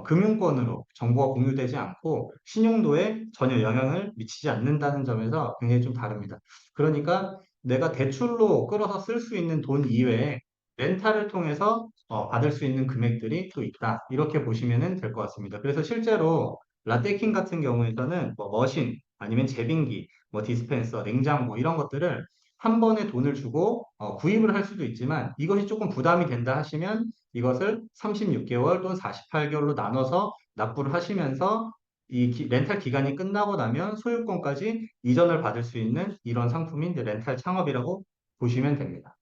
금융권으로 정보가 공유되지 않고 신용도에 전혀 영향을 미치지 않는다는 점에서 굉장히 좀 다릅니다. 그러니까 내가 대출로 끌어서 쓸 수 있는 돈 이외에 렌탈을 통해서 받을 수 있는 금액들이 또 있다. 이렇게 보시면 될 것 같습니다. 그래서 실제로 라떼킹 같은 경우에서는 뭐 머신, 아니면 제빙기, 뭐 디스펜서, 냉장고 이런 것들을 한 번에 돈을 주고 구입을 할 수도 있지만 이것이 조금 부담이 된다 하시면 이것을 36개월 또는 48개월로 나눠서 납부를 하시면서 렌탈 기간이 끝나고 나면 소유권까지 이전을 받을 수 있는 이런 상품이 이제 렌탈 창업이라고 보시면 됩니다.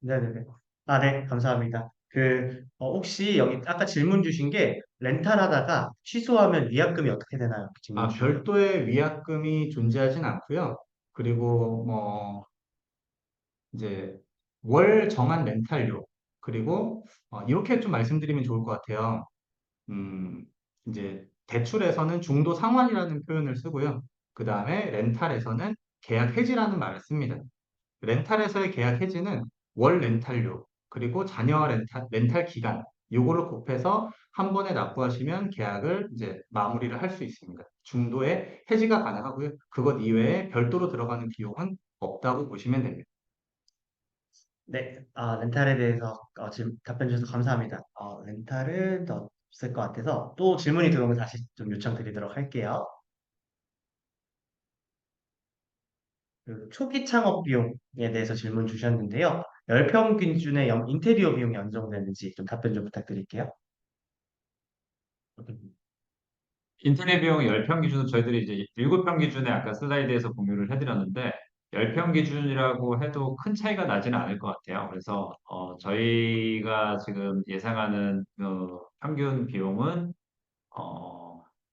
네네네. 아, 네, 감사합니다. 혹시 여기 아까 질문 주신 게 렌탈하다가 취소하면 위약금이 어떻게 되나요? 질문 주신 게. 별도의 위약금이 존재하진 않고요. 그리고 뭐 이제 월 정한 렌탈료 그리고 이렇게 좀 말씀드리면 좋을 것 같아요. 음, 이제 대출에서는 중도 상환이라는 표현을 쓰고요. 그 다음에 렌탈에서는 계약 해지라는 말을 씁니다. 렌탈에서의 계약 해지는 월 렌탈료 그리고 자녀 렌탈 기간 요거를 곱해서 한 번에 납부하시면 계약을 이제 마무리를 할 수 있습니다. 중도에 해지가 가능하고요. 그것 이외에 별도로 들어가는 비용은 없다고 보시면 됩니다. 네, 렌탈에 대해서 지금 답변 주셔서 감사합니다. 렌탈은 더 없을 것 같아서 또 질문이 들어오면 다시 좀 요청드리도록 할게요. 그 초기 창업 비용에 대해서 질문 주셨는데요. 10평 기준의 인테리어 비용이 어느 정도 되는지 좀 답변 좀 부탁드릴게요. 인터넷 비용 10평 기준으로 저희들이 이제 7평 기준에 아까 슬라이드에서 공유를 해드렸는데 10평 기준이라고 해도 큰 차이가 나지는 않을 것 같아요. 그래서 저희가 지금 예상하는 평균 비용은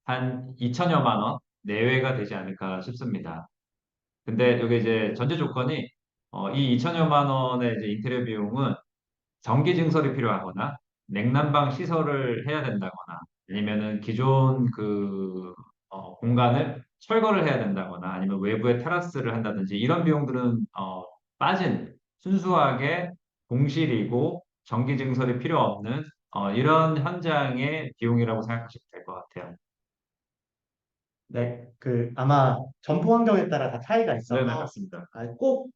한 2천여만 원 내외가 되지 않을까 싶습니다. 근데 여기 이제 전제 조건이 이 2천여만 원의 이제 인테리어 비용은 전기 증설이 필요하거나 냉난방 시설을 해야 된다거나 아니면은 기존 공간을 철거를 해야 된다거나 아니면 외부에 테라스를 한다든지 이런 비용들은 빠진 순수하게 공실이고 전기 증설이 필요 없는 이런 현장의 비용이라고 생각하시면 될 것 같아요. 네, 아마 점포 환경에 따라 다 차이가 네, 네, 있어서 맞습니다. 꼭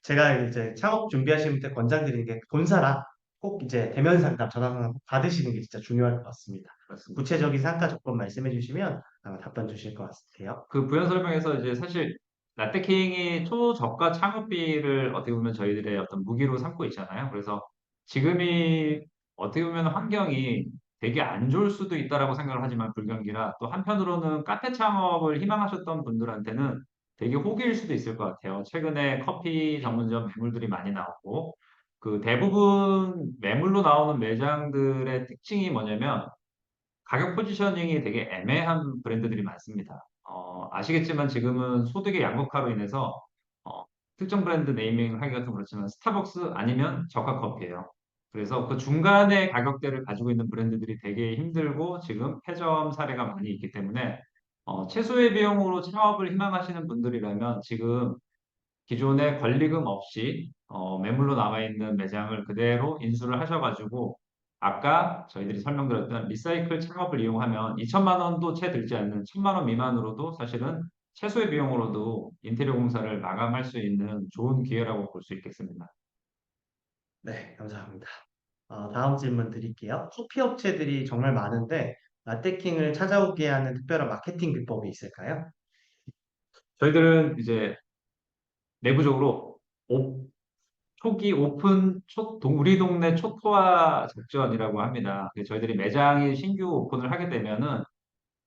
제가 이제 창업 준비하시는 때 권장드리는 게 본사랑 꼭 이제 대면 상담, 전화 상담 꼭 받으시는 게 진짜 중요할 것 같습니다. 맞습니다. 구체적인 상가 조건 말씀해 주시면 아마 답변 주실 것 같아요. 그 부연 설명에서 이제 사실 라떼킹이 초저가 창업비를 어떻게 보면 저희들의 어떤 무기로 삼고 있잖아요. 그래서 지금이 어떻게 보면 환경이 되게 안 좋을 수도 있다라고 생각을 하지만 불경기라 또 한편으로는 카페 창업을 희망하셨던 분들한테는 되게 호기일 수도 있을 것 같아요. 최근에 커피 전문점 매물들이 많이 나오고 그 대부분 매물로 나오는 매장들의 특징이 뭐냐면 가격 포지셔닝이 되게 애매한 브랜드들이 많습니다. 아시겠지만 지금은 소득의 양극화로 인해서 특정 브랜드 네이밍을 하기가 좀 그렇지만 스타벅스 아니면 저가 커피예요. 그래서 그 중간의 가격대를 가지고 있는 브랜드들이 되게 힘들고 지금 폐점 사례가 많이 있기 때문에 최소의 비용으로 창업을 희망하시는 분들이라면 지금 기존에 권리금 없이 매물로 나와 있는 매장을 그대로 인수를 하셔가지고 아까 저희들이 설명드렸던 리사이클 창업을 이용하면 2천만 원도 채 들지 않는 1천만 원 미만으로도 사실은 최소의 비용으로도 인테리어 공사를 마감할 수 있는 좋은 기회라고 볼 수 있겠습니다. 네, 감사합니다. 다음 질문 드릴게요. 커피 업체들이 정말 많은데 라떼킹을 찾아오게 하는 특별한 마케팅 비법이 있을까요? 저희들은 이제 내부적으로 초기 오픈 우리 동네 초토화 작전이라고 합니다. 저희들이 매장이 신규 오픈을 하게 되면은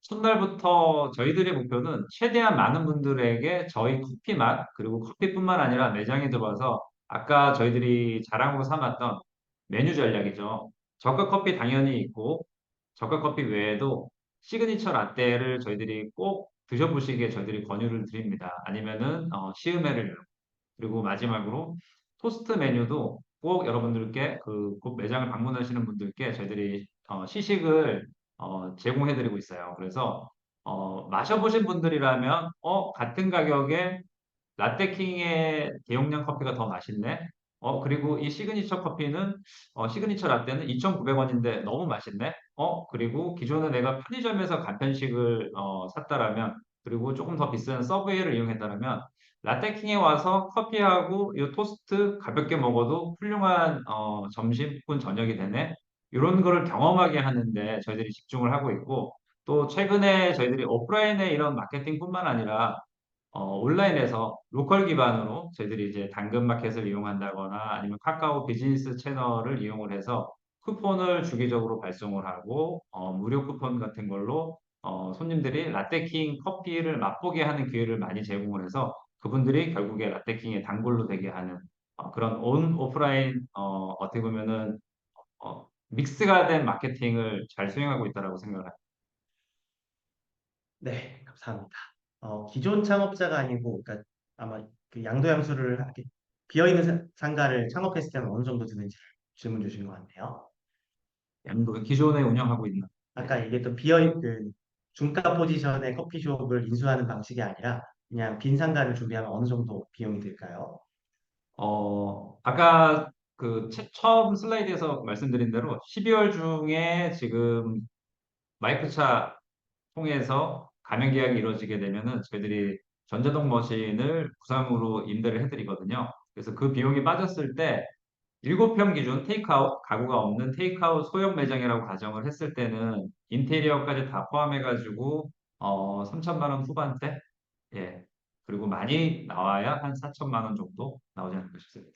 첫날부터 저희들의 목표는 최대한 많은 분들에게 저희 커피 맛, 그리고 커피뿐만 아니라 매장에 들어와서 아까 저희들이 자랑으로 삼았던 메뉴 전략이죠. 저가 커피 당연히 있고, 저가 커피 외에도 시그니처 라떼를 저희들이 꼭 드셔보시기에 저희들이 권유를 드립니다. 아니면은 시음회를 그리고 마지막으로 토스트 메뉴도 꼭 여러분들께 꼭 매장을 방문하시는 분들께 저희들이 시식을 제공해드리고 있어요. 그래서 마셔보신 분들이라면 같은 가격에 라떼킹의 대용량 커피가 더 맛있네. 그리고 이 시그니처 커피는 시그니처 라떼는 2,900원인데 너무 맛있네. 그리고 기존에 내가 편의점에서 간편식을 샀다라면 그리고 조금 더 비싼 서브웨이를 이용했다라면 라떼킹에 와서 커피하고 이 토스트 가볍게 먹어도 훌륭한 점심 혹은 저녁이 되네. 이런 거를 경험하게 하는데 저희들이 집중을 하고 있고 또 최근에 저희들이 오프라인의 이런 마케팅뿐만 아니라 온라인에서 로컬 기반으로 저희들이 이제 당근마켓을 이용한다거나 아니면 카카오 비즈니스 채널을 이용을 해서 쿠폰을 주기적으로 발송을 하고 무료 쿠폰 같은 걸로 손님들이 라떼킹 커피를 맛보게 하는 기회를 많이 제공을 해서 그분들이 결국에 라떼킹의 단골로 되게 하는 그런 온 오프라인 어떻게 보면은 믹스가 된 마케팅을 잘 수행하고 있다라고 생각을 합니다. 네, 감사합니다. 기존 창업자가 아니고, 그러니까 아마 그 양도양수를 비어있는 상가를 창업했을 때는 어느 정도 드는지 질문 주신 것 같네요. 양도 기존에 운영하고 있는 아까 얘기했던 비어있 그 중가 포지션의 커피숍을 인수하는 방식이 아니라 그냥 빈 상가를 준비하면 어느 정도 비용이 들까요? 아까 처음 슬라이드에서 말씀드린 대로 12월 중에 지금 마이크차 통해서 가맹 계약이 이루어지게 되면은 저희들이 전자동 머신을 구상으로 임대를 해드리거든요. 그래서 그 비용이 빠졌을 때 7평 기준 테이크아웃, 가구가 없는 테이크아웃 소형 매장이라고 가정을 했을 때는 인테리어까지 다 포함해가지고 3천만 원 후반대? 예. 그리고 많이 나와야 한 4천만 원 정도 나오지 않을까 싶습니다.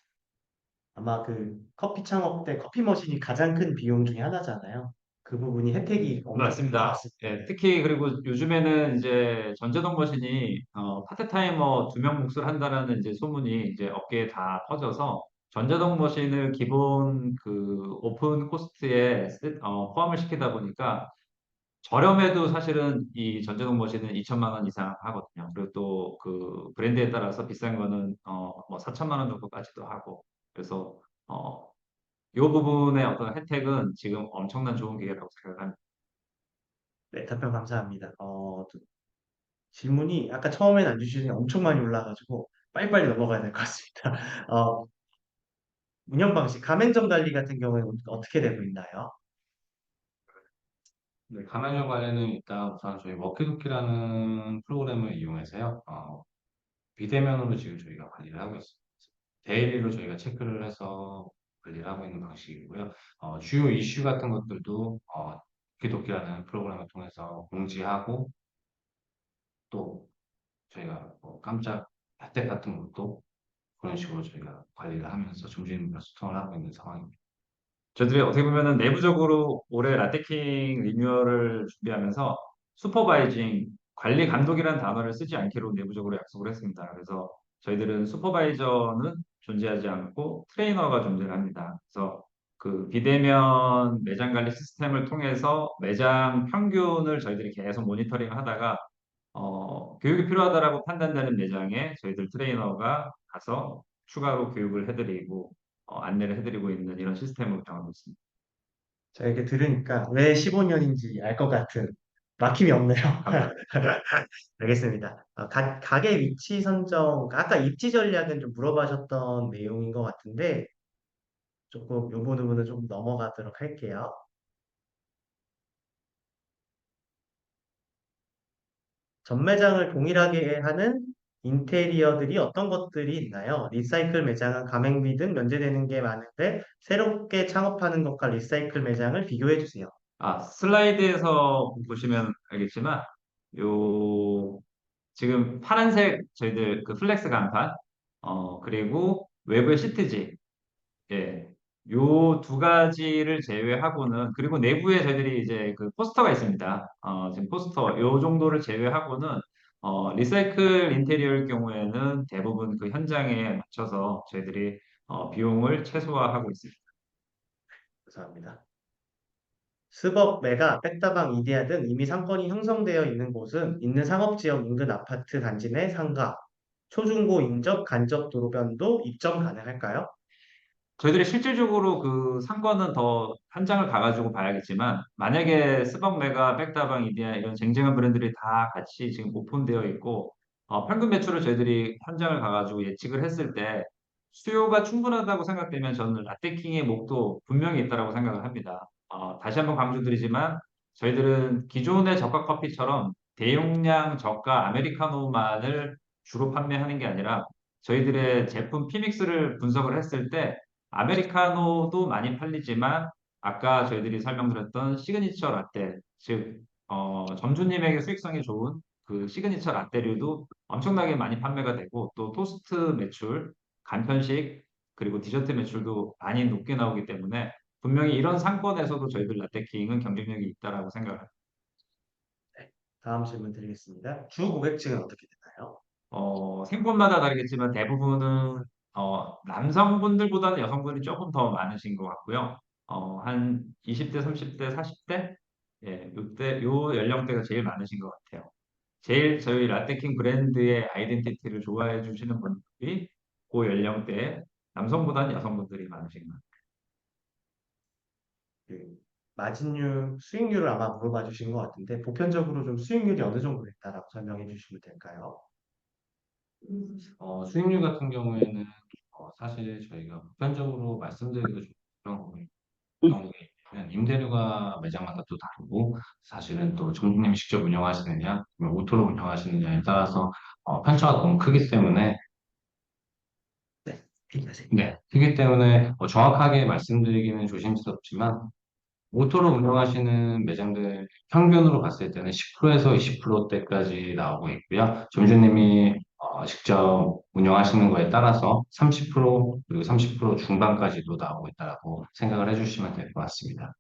아마 그 커피 창업 때 커피 머신이 가장 큰 비용 중에 하나잖아요. 그 부분이 혜택이 엄청 큰 것 맞습니다. 같습니다. 예, 특히 그리고 요즘에는 이제 전자동 머신이 파트타이머 2명 몫을 한다라는 이제 소문이 이제 업계에 다 퍼져서 전자동 머신을 기본 그 오픈 코스트에 포함을 시키다 보니까 저렴해도 사실은 이 전자동 머신은 2천만 원 이상 하거든요. 그리고 또 그 브랜드에 따라서 비싼 거는 뭐 4천만 원 정도까지도 하고 그래서 이 부분의 어떤 혜택은 지금 엄청난 좋은 기회라고 생각합니다. 네, 답변 감사합니다. 질문이 아까 처음엔 안 주시더니 엄청 많이 올라가지고 빨리빨리 넘어가야 될 것 같습니다. 어, 운영 방식, 가맹점 관리 같은 경우에는 어떻게 되고 있나요? 네, 가맹점 관리는 일단 우선 저희 워키도키라는 프로그램을 이용해서요. 비대면으로 지금 저희가 관리를 하고 있습니다. 데일리로 저희가 체크를 해서 관리를 하고 있는 방식이고요. 주요 이슈 같은 것들도 워키도키라는 프로그램을 통해서 공지하고 또 저희가 뭐 깜짝 혜택 같은 것도 그런 식으로 저희가 관리를 하면서 점주님과 소통을 하고 있는 상황입니다. 저희들이 어떻게 보면은 내부적으로 올해 라떼킹 리뉴얼을 준비하면서 슈퍼바이징, 관리 감독이라는 단어를 쓰지 않기로 내부적으로 약속을 했습니다. 그래서 저희들은 슈퍼바이저는 존재하지 않고 트레이너가 존재를 합니다. 그래서 그 비대면 매장 관리 시스템을 통해서 매장 평균을 저희들이 계속 모니터링 하다가 교육이 필요하다라고 판단되는 매장에 저희들 트레이너가 가서 추가로 교육을 해드리고 안내를 해드리고 있는 이런 시스템을 운영하고 있습니다. 제가 이렇게 들으니까 왜 15년인지 알 것 같은 막힘이 없네요. 알겠습니다. 가게 위치 선정, 아까 입지 전략은 좀 물어봐셨던 내용인 것 같은데 조금 요 부분은 좀 넘어가도록 할게요. 전 매장을 동일하게 하는 인테리어들이 어떤 것들이 있나요? 리사이클 매장은 가맹비 등 면제되는 게 많은데 새롭게 창업하는 것과 리사이클 매장을 비교해 주세요. 슬라이드에서 보시면 알겠지만 요 지금 파란색 저희들 그 플렉스 간판 그리고 외부의 시트지 예. 요 두 가지를 제외하고는 그리고 내부에 저희들이 이제 그 포스터가 있습니다. 지금 포스터 요 정도를 제외하고는 리사이클 인테리어일 경우에는 대부분 그 현장에 맞춰서 저희들이 비용을 최소화하고 있습니다. 감사합니다. 스벅, 메가, 백다방, 이데아 등 이미 상권이 형성되어 있는 곳은 있는 상업지역 인근 아파트 단지 내 상가, 초중고 인접, 간접 도로변도 입점 가능할까요? 저희들이 실질적으로 그 상권은 더 현장을 가가지고 봐야겠지만 만약에 스벅메가, 백다방, 이디야 이런 쟁쟁한 브랜드들이 다 같이 지금 오픈되어 있고 평균 매출을 저희들이 현장을 가가지고 예측을 했을 때 수요가 충분하다고 생각되면 저는 라떼킹의 목도 분명히 있다라고 생각을 합니다. 다시 한번 강조드리지만 저희들은 기존의 저가 커피처럼 대용량 저가 아메리카노만을 주로 판매하는 게 아니라 저희들의 제품 피믹스를 분석을 했을 때 아메리카노도 많이 팔리지만 아까 저희들이 설명드렸던 시그니처 라떼, 즉 점주님에게 수익성이 좋은 그 시그니처 라떼류도 엄청나게 많이 판매가 되고 또 토스트 매출, 간편식 그리고 디저트 매출도 많이 높게 나오기 때문에 분명히 이런 상권에서도 저희들 라떼킹은 경쟁력이 있다라고 생각합니다. 다음 질문 드리겠습니다. 주 고객층은 어떻게 되나요? 생분마다 다르겠지만 대부분은 남성분들보다는 여성분이 조금 더 많으신 것 같고요. 한 20대, 30대, 40대? 예, 요 연령대가 제일 많으신 것 같아요. 제일 저희 라떼킹 브랜드의 아이덴티티를 좋아해 주시는 분들이 그 연령대에 남성보다는 여성분들이 많으신 것 같아요. 그 마진율, 수익률을 아마 물어봐 주신 것 같은데 보편적으로 좀 수익률이 어느 정도 됐다라고 설명해 주시면 될까요? 수익률 같은 경우에는 사실 저희가 보편적으로 말씀드리기도 좀 그런 부분이 어떤 게 있냐면 임대료가 매장마다 또 다르고 사실은 또 점주님이 직접 운영하시느냐 아니면 오토로 운영하시느냐에 따라서 편차가 너무 크기 때문에 얘기하세요. 네, 크기 때문에 정확하게 말씀드리기는 조심스럽지만 오토로 운영하시는 매장들 평균으로 봤을 때는 10%에서 20%대까지 나오고 있고요. 점주님이 직접 운영하시는 거에 따라서 30% 그리고 30% 중반까지도 나오고 있다고 생각을 해주시면 될 것 같습니다.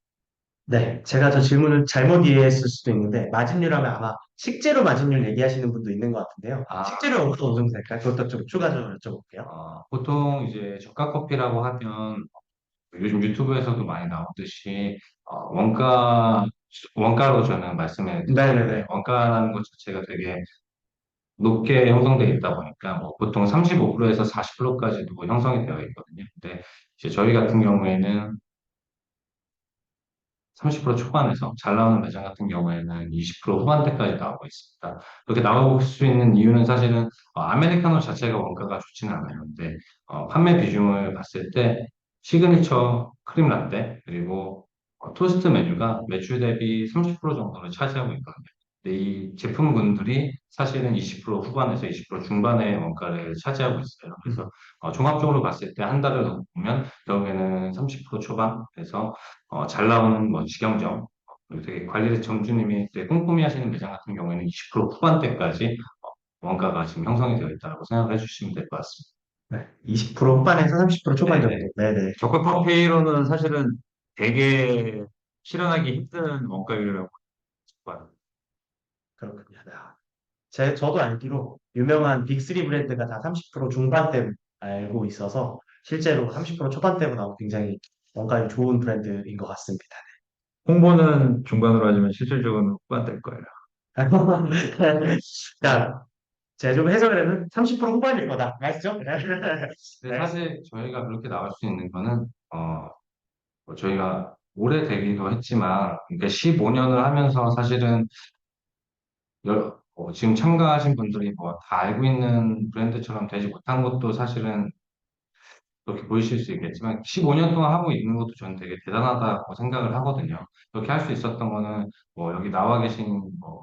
네, 제가 저 질문을 잘못 이해했을 수도 있는데 마진율 하면 아마 식재료 마진율 얘기하시는 분도 있는 것 같은데요. 식재료 어느 정도 될까요? 그것도 좀 추가적으로 여쭤볼게요. 보통 이제 저가 커피라고 하면 요즘 유튜브에서도 많이 나오듯이 원가로 저는 말씀해 드리는데 네네네. 원가라는 것 자체가 되게 높게 형성되어 있다 보니까 뭐 보통 35%에서 40%까지도 형성이 되어 있거든요. 근데 이제 저희 같은 경우에는 30% 초반에서 잘 나오는 매장 같은 경우에는 20% 후반대까지 나오고 있습니다. 그렇게 나올 수 있는 이유는 사실은 아메리카노 자체가 원가가 좋지는 않아요. 근데 판매 비중을 봤을 때 시그니처 크림 라떼 그리고 토스트 메뉴가 매출 대비 30% 정도를 차지하고 있거든요. 근데 이 제품군들이 사실은 20% 후반에서 20% 중반의 원가를 차지하고 있어요. 그래서 종합적으로 봤을 때 한 달을 보면 결국에는 30% 초반에서 잘 나오는 뭐 직영점, 그리고 되게 관리를 점주님이 되게 꼼꼼히 하시는 매장 같은 경우에는 20% 후반대까지 원가가 지금 형성이 되어 있다고 생각을 해주시면 될 것 같습니다. 네, 20% 후반에서 30% 초반 정도. 네네. 네네. 저가 커피로는 사실은 되게 실현하기 힘든 원가율이라고 봐요. 그렇군요. 저도 알기로 유명한 빅3 브랜드가 다 30% 중반대 알고 있어서 실제로 30% 초반대보다 굉장히 원가율 좋은 브랜드인 것 같습니다. 홍보는 중간으로 하지만 실질적으로는 후반대일 거예요. 자, 제가 좀 해석을 하면 30% 후반일 거다. 맞죠? 근데 사실 저희가 그렇게 나올 수 있는 거는 뭐 저희가 오래 되기도 했지만 그러니까 15년을 하면서 사실은 지금 참가하신 분들이 뭐 다 알고 있는 브랜드처럼 되지 못한 것도 사실은 그렇게 보이실 수 있겠지만 15년 동안 하고 있는 것도 저는 되게 대단하다고 생각을 하거든요. 그렇게 할 수 있었던 거는 뭐 여기 나와 계신 뭐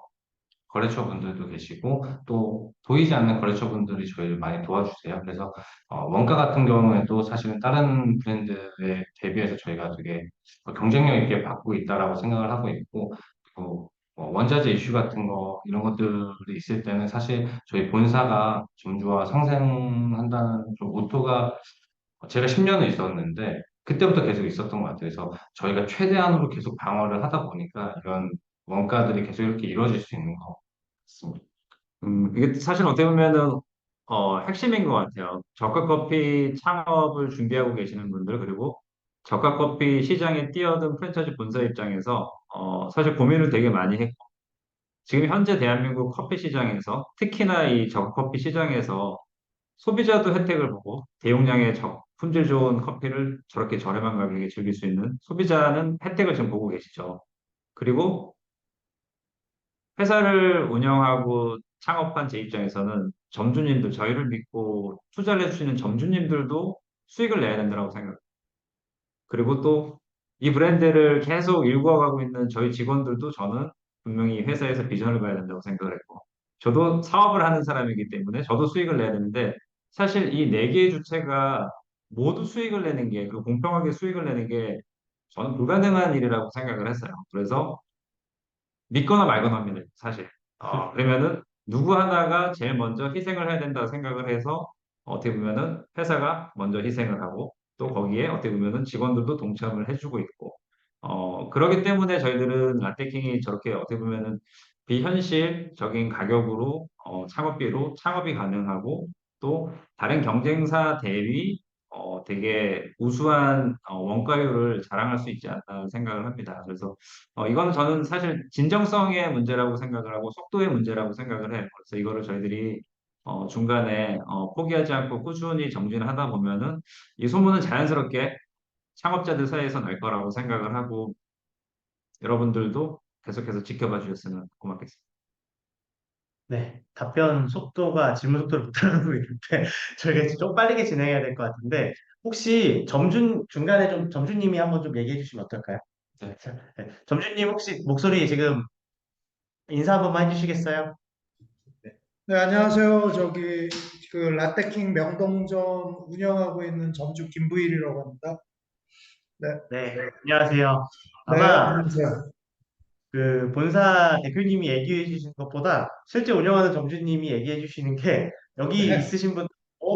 거래처 분들도 계시고 또 보이지 않는 거래처 분들이 저희를 많이 도와주세요. 그래서 원가 같은 경우에도 사실은 다른 브랜드에 대비해서 저희가 되게 경쟁력 있게 받고 있다라고 생각을 하고 있고 그리고 원자재 이슈 같은 거 이런 것들이 있을 때는 사실 저희 본사가 점주와 상생한다는 좀 모토가 제가 10년을 있었는데 그때부터 계속 있었던 것 같아요. 그래서 저희가 최대한으로 계속 방어를 하다 보니까 이런 원가들이 계속 이렇게 이루어질 수 있는 것 같습니다. 이게 사실 어떻게 보면은 핵심인 것 같아요. 저가 커피 창업을 준비하고 계시는 분들 그리고 저가 커피 시장에 뛰어든 프랜차이즈 본사 입장에서 사실 고민을 되게 많이 했고 지금 현재 대한민국 커피 시장에서 특히나 이 저가 커피 시장에서 소비자도 혜택을 보고 대용량의 품질 좋은 커피를 저렇게 저렴한 가격에 즐길 수 있는 소비자는 혜택을 지금 보고 계시죠. 그리고 회사를 운영하고 창업한 제 입장에서는 점주님들, 저희를 믿고 투자를 해주시는 점주님들도 수익을 내야 된다고 생각해요. 그리고 또 이 브랜드를 계속 일구어가고 있는 저희 직원들도 저는 분명히 회사에서 비전을 봐야 된다고 생각을 했고, 저도 사업을 하는 사람이기 때문에 저도 수익을 내야 되는데, 사실 이 네 개의 주체가 모두 수익을 내는 게, 그 공평하게 수익을 내는 게 저는 불가능한 일이라고 생각을 했어요. 그래서 믿거나 말거나 합니다, 사실. 그러면은 누구 하나가 제일 먼저 희생을 해야 된다 생각을 해서 어떻게 보면은 회사가 먼저 희생을 하고 또 거기에 어떻게 보면은 직원들도 동참을 해주고 있고 그렇기 때문에 저희들은 라떼킹이 저렇게 어떻게 보면은 비현실적인 가격으로 창업비로 창업이 가능하고 또 다른 경쟁사 대비 되게 우수한 원가율을 자랑할 수 있지 않나 생각을 합니다. 그래서 이거는 저는 사실 진정성의 문제라고 생각을 하고 속도의 문제라고 생각을 해요. 그래서 이거를 저희들이 중간에 포기하지 않고 꾸준히 정진을 하다 보면은 이 소문은 자연스럽게 창업자들 사이에서 날 거라고 생각을 하고 여러분들도 계속해서 지켜봐 주셨으면 고맙겠습니다. 네, 답변 속도가 질문 속도를 못 따라가고 있는데 저희가 좀 빠르게 진행해야 될 것 같은데 혹시 중간에 좀 점주님이 한번 좀 얘기해 주시면 어떨까요? 네. 네, 점주님 혹시 목소리 지금 인사 한 번만 해주시겠어요? 네, 안녕하세요. 그 라떼킹 명동점 운영하고 있는 점주 김부일이라고 합니다. 네, 네, 안녕하세요. 네, 아마 안녕하세요. 그 본사 대표님이 얘기해 주신 것보다 실제 운영하는 점주님이 얘기해 주시는 게 여기 네, 있으신 분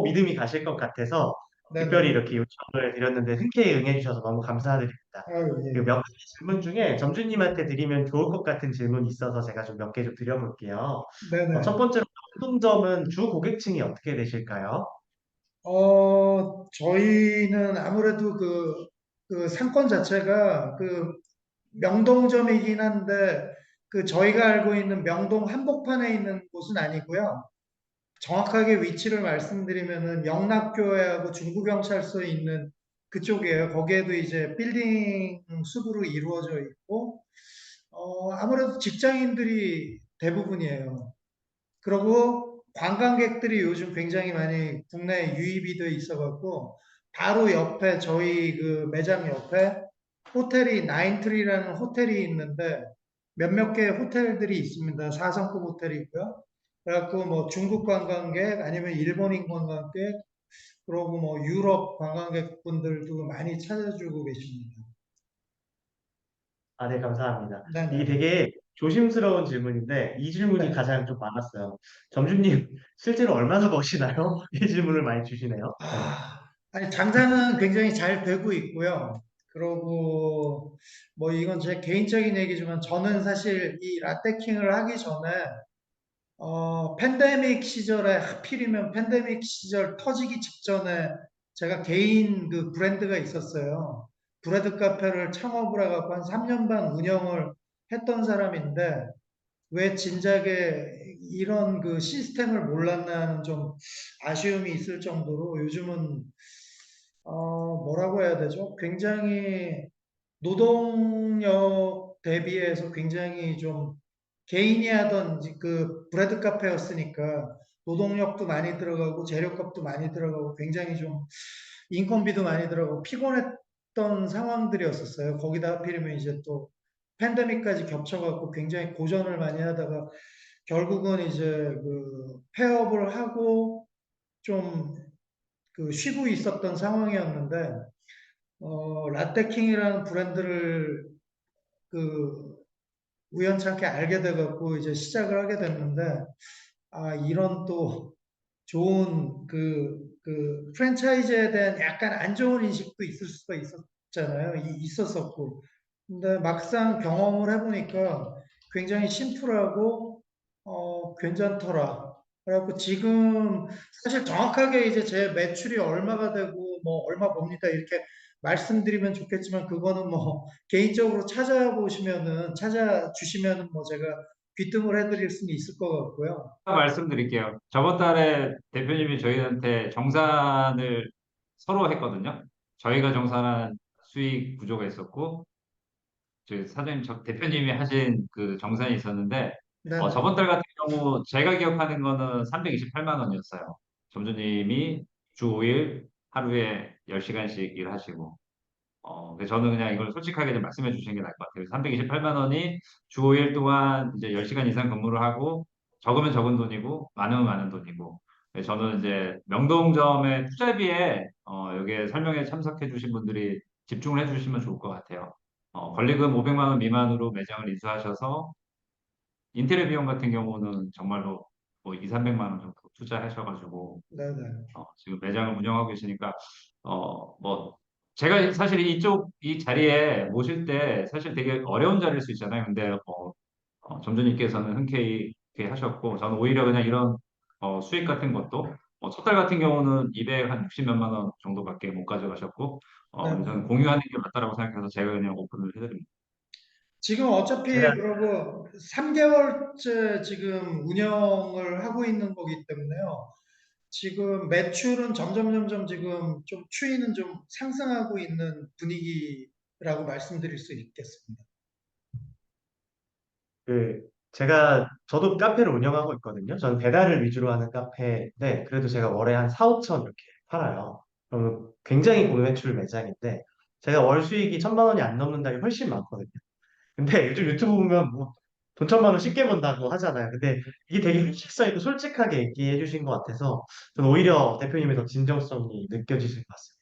믿음이 가실 것 같아서 특별히 네네. 이렇게 요청을 드렸는데 흔쾌히 응해주셔서 너무 감사드립니다. 아유, 그리고 예. 몇 가지 질문 중에 점주님한테 드리면 좋을 것 같은 질문이 있어서 제가 좀 몇 개 좀 드려볼게요. 첫 네네. 번째로 공통점은 주 고객층이 어떻게 되실까요? 저희는 아무래도 그 상권 자체가 그 명동점이긴 한데, 그 저희가 알고 있는 명동 한복판에 있는 곳은 아니고요. 정확하게 위치를 말씀드리면은 영락교회하고 중부경찰서에 있는 그쪽이에요. 거기에도 이제 빌딩 숲으로 이루어져 있고, 아무래도 직장인들이 대부분이에요. 그리고 관광객들이 요즘 굉장히 많이 국내에 유입이 돼 있어갖고, 바로 옆에 저희 그 매장 옆에 호텔이 나인트리라는 호텔이 있는데, 몇몇 개 호텔들이 있습니다. 4성급 호텔이고요. 그래갖고 뭐 중국 관광객 아니면 일본인 관광객, 그리고 뭐 유럽 관광객분들도 많이 찾아주고 계십니다. 아, 네, 감사합니다. 이게 네네. 되게 조심스러운 질문인데 이 질문이 네. 가장 좀 많았어요. 점주님 실제로 얼마나 버시나요? 이 질문을 많이 주시네요. 네. 아니, 장사는 굉장히 잘 되고 있고요. 그러고, 뭐, 이건 제 개인적인 얘기지만, 저는 사실 이 라떼킹을 하기 전에, 팬데믹 시절에, 하필이면 팬데믹 시절 터지기 직전에 제가 개인 그 브랜드가 있었어요. 브레드 카페를 창업을 해갖고 한 3년 반 운영을 했던 사람인데, 왜 진작에 이런 그 시스템을 몰랐나 하는 좀 아쉬움이 있을 정도로 요즘은 뭐라고 해야 되죠? 굉장히 노동력 대비해서 굉장히 좀 개인이 하던 이제 그 브레드 카페였으니까 노동력도 많이 들어가고 재료값도 많이 들어가고 굉장히 좀 인건비도 많이 들어가고 피곤했던 상황들이었었어요. 거기다 하필이면 이제 또 팬데믹까지 겹쳐갖고 굉장히 고전을 많이 하다가 결국은 이제 그 폐업을 하고 좀 그 쉬고 있었던 상황이었는데 라떼킹이라는 브랜드를 그 우연찮게 알게 돼갖고 이제 시작을 하게 됐는데, 이런 또 좋은 그 프랜차이즈에 대한 약간 안 좋은 인식도 있을 수가 있었잖아요. 있었었고. 근데 막상 경험을 해보니까 굉장히 심플하고, 괜찮더라. 그래갖고 지금 사실 정확하게 이제 제 매출이 얼마가 되고 뭐 얼마 법니다 이렇게 말씀드리면 좋겠지만 그거는 뭐 개인적으로 찾아주시면은 뭐 제가 귀뜸을 해드릴 수는 있을 것 같고요. 말씀드릴게요. 저번 달에 대표님이 저희한테 정산을 서로 했거든요. 저희가 정산한 수익 구조가 있었고, 저희 사장님, 대표님이 하신 그 정산이 있었는데, 네네. 저번 달 같은 경우 제가 기억하는 거는 328만 원이었어요. 점주님이 주 5일 하루에 10시간씩 일하시고, 그래서 저는 그냥 이걸 솔직하게 좀 말씀해 주시는 게 나을 것 같아요. 328만 원이 주 5일 동안 이제 10시간 이상 근무를 하고, 적으면 적은 돈이고, 많으면 많은 돈이고, 그래서 저는 이제 명동점의 투자비에, 여기에 설명에 참석해 주신 분들이 집중을 해 주시면 좋을 것 같아요. 권리금 500만 원 미만으로 매장을 인수하셔서, 인테리어 비용 같은 경우는 정말로 뭐 2, 300만 원 정도 투자하셔가지고, 네네. 지금 매장을 운영하고 계시니까 뭐 제가 사실 이 자리에 모실 때 사실 되게 어려운 자리일 수 있잖아요. 근데 점주님께서는 흔쾌히 이렇게 하셨고 저는 오히려 그냥 이런 수익 같은 것도 첫 달 같은 경우는 260 몇만 원 정도밖에 못 가져가셨고 네네. 저는 공유하는 게 맞다라고 생각해서 제가 그냥 오픈을 해드립니다. 지금 어차피 제가 그러고 3개월째 지금 운영을 하고 있는 거기 때문에요. 지금 매출은 점점 지금 좀 추이는 좀 상승하고 있는 분위기라고 말씀드릴 수 있겠습니다. 그 저도 카페를 운영하고 있거든요. 저는 배달을 위주로 하는 카페인데 그래도 제가 월에 한 4, 5천 이렇게 팔아요. 그러면 굉장히 고매출 매장인데 제가 월 수익이 1,000만 원이 안 넘는 달이 훨씬 많거든요. 근데 요즘 유튜브 보면 뭐 돈 1,000만 원 쉽게 번다고 하잖아요. 근데 이게 되게 현실성 있고 솔직하게 얘기해 주신 것 같아서 저는 오히려 대표님의 더 진정성이 느껴지실 것 같습니다.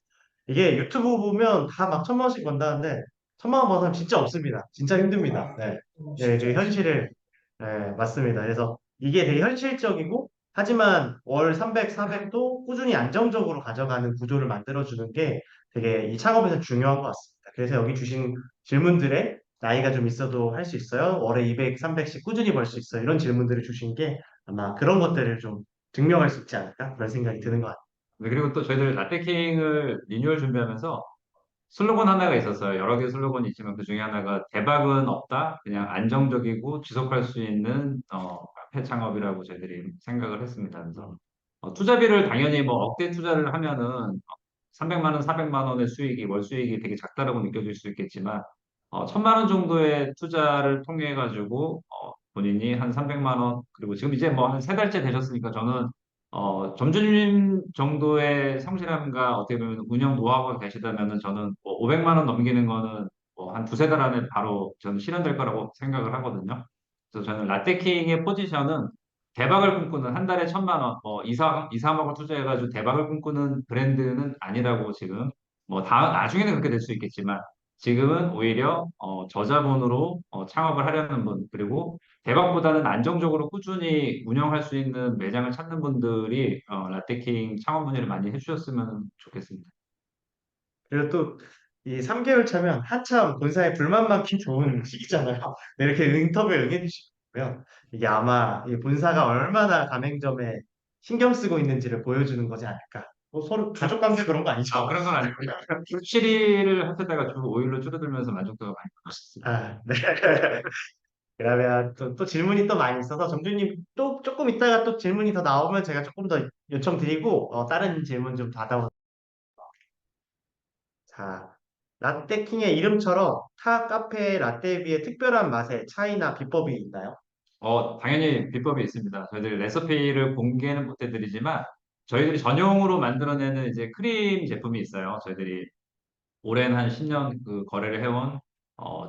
이게 유튜브 보면 다 막 1,000만 원씩 번다는데 1,000만 원 버는 사람 진짜 없습니다. 진짜 힘듭니다. 네. 네, 쉽지 그 않습니다. 현실을 네, 맞습니다. 그래서 이게 되게 현실적이고 하지만 월 300, 400도 꾸준히 안정적으로 가져가는 구조를 만들어주는 게 되게 이 창업에서 중요한 것 같습니다. 그래서 여기 주신 질문들에 나이가 좀 있어도 할 수 있어요? 월에 200, 300씩 꾸준히 벌 수 있어요? 이런 질문들을 주신 게 아마 그런 것들을 좀 증명할 수 있지 않을까? 그런 생각이 드는 것 같아요. 네, 그리고 또 저희들 라떼킹을 리뉴얼 준비하면서 슬로건 하나가 있었어요. 여러 개 슬로건이 있지만 그 중에 하나가 대박은 없다. 그냥 안정적이고 지속할 수 있는 카페 창업이라고 저희들이 생각을 했습니다. 그래서 투자비를 당연히 뭐 억대 투자를 하면은 300만 원, 400만 원의 수익이 월 수익이 되게 작다라고 느껴질 수 있겠지만 1000만 원 정도의 투자를 통해 가지고 본인이 한 300만 원 그리고 지금 이제 뭐 한 세 달째 되셨으니까 저는 점주님 정도의 성실함과 어떻게 보면 운영 노하우가 계시다면은 저는 뭐 500만 원 넘기는 거는 뭐 한 두세 달 안에 바로 저는 실현될 거라고 생각을 하거든요. 그래서 저는 라떼킹의 포지션은 대박을 꿈꾸는 한 달에 1000만 원, 2, 3억을 투자해가지고 대박을 꿈꾸는 브랜드는 아니라고 지금 뭐 나중에는 그렇게 될 수 있겠지만 지금은 오히려 저자본으로 창업을 하려는 분 그리고 대박보다는 안정적으로 꾸준히 운영할 수 있는 매장을 찾는 분들이 라떼킹 창업 문의를 많이 해주셨으면 좋겠습니다. 그리고 또 이 3개월 차면 한참 본사에 불만 많기 좋은 시기잖아요. 네, 이렇게 인터뷰에 응해주시고요. 이게 아마 이 본사가 얼마나 가맹점에 신경 쓰고 있는지를 보여주는 거지 않을까. 뭐 서로 가족 관계 그런 거 아니죠? 그런 건 아니고요. 7일을 하셨다가 주 5일로 줄어들면서 만족도가 많이 떨어졌습니다. 아, 네. 그러면 또 질문이 또 많이 있어서 점주님 또 조금 있다가 또 질문이 더 나오면 제가 조금 더 요청드리고 다른 질문 좀 받아보도록. 자, 라떼킹의 이름처럼 타 카페 라떼에 비해 특별한 맛의 차이나 비법이 있나요? 당연히 비법이 있습니다. 저희들 레시피를 공개는 못 해드리지만 저희들이 전용으로 만들어내는 이제 크림 제품이 있어요. 저희들이 오랜 한 10년 그 거래를 해온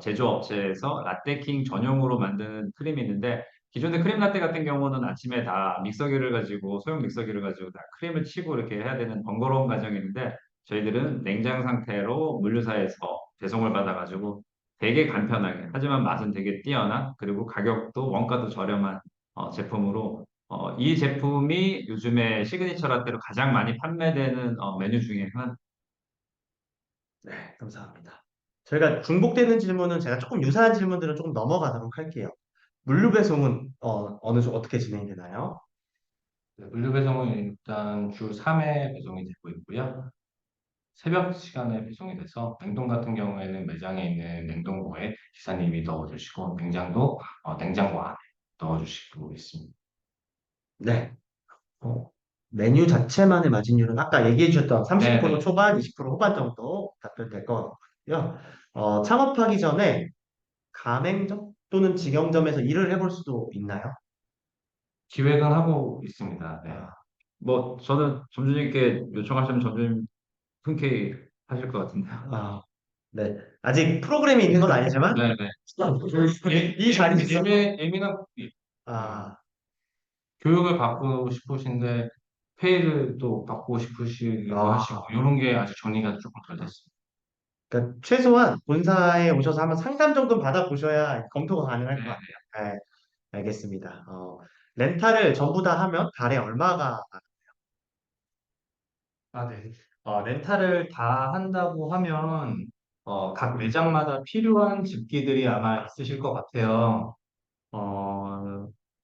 제조업체에서 라떼킹 전용으로 만드는 크림이 있는데 기존의 크림 라떼 같은 경우는 아침에 다 믹서기를 가지고 소형 믹서기를 가지고 다 크림을 치고 이렇게 해야 되는 번거로운 과정이 있는데 저희들은 냉장 상태로 물류사에서 배송을 받아가지고 되게 간편하게 하지만 맛은 되게 뛰어난 그리고 가격도 원가도 저렴한 제품으로 이 제품이 요즘에 시그니처 라떼로 가장 많이 판매되는 메뉴 중에 하나. 네, 감사합니다. 저희가 중복되는 질문은 제가 조금 유사한 질문들은 조금 넘어가도록 할게요. 물류 배송은 어떻게 진행이 되나요? 네, 물류 배송은 일단 주 3회 배송이 되고 있고요. 새벽 시간에 배송이 돼서 냉동 같은 경우에는 매장에 있는 냉동고에 기사님이 넣어주시고 냉장도 냉장고 안에 넣어주시고 있습니다. 네. 메뉴 자체만의 마진율은 아까 얘기해 주셨던 30% 네네. 초반, 20% 후반 정도 답변될 것 같고요. 창업하기 전에 가맹점 또는 직영점에서 일을 해볼 수도 있나요? 기획은 하고 있습니다. 네. 뭐 저는 점주님께 요청하시면 점주님 흔쾌히 하실 것 같은데요. 아, 네. 아직 프로그램이 있는 건 아니지만 네네. 이 자리에서 예민한 아, 교육을 받고 싶으신데 페이를 또 받고 싶으시기도 하시고 아, 이런 게 아직 정리가 조금 덜 됐습니다. 그러니까 최소한 본사에 오셔서 한번 상담 정도 받아보셔야 검토가 가능할 것 네. 같아요. 네, 알겠습니다. 렌탈을 전부 다 하면 달에 얼마가 아, 네. 렌탈을 다 한다고 하면 각 매장마다 필요한 집기들이 아마 있으실 것 같아요.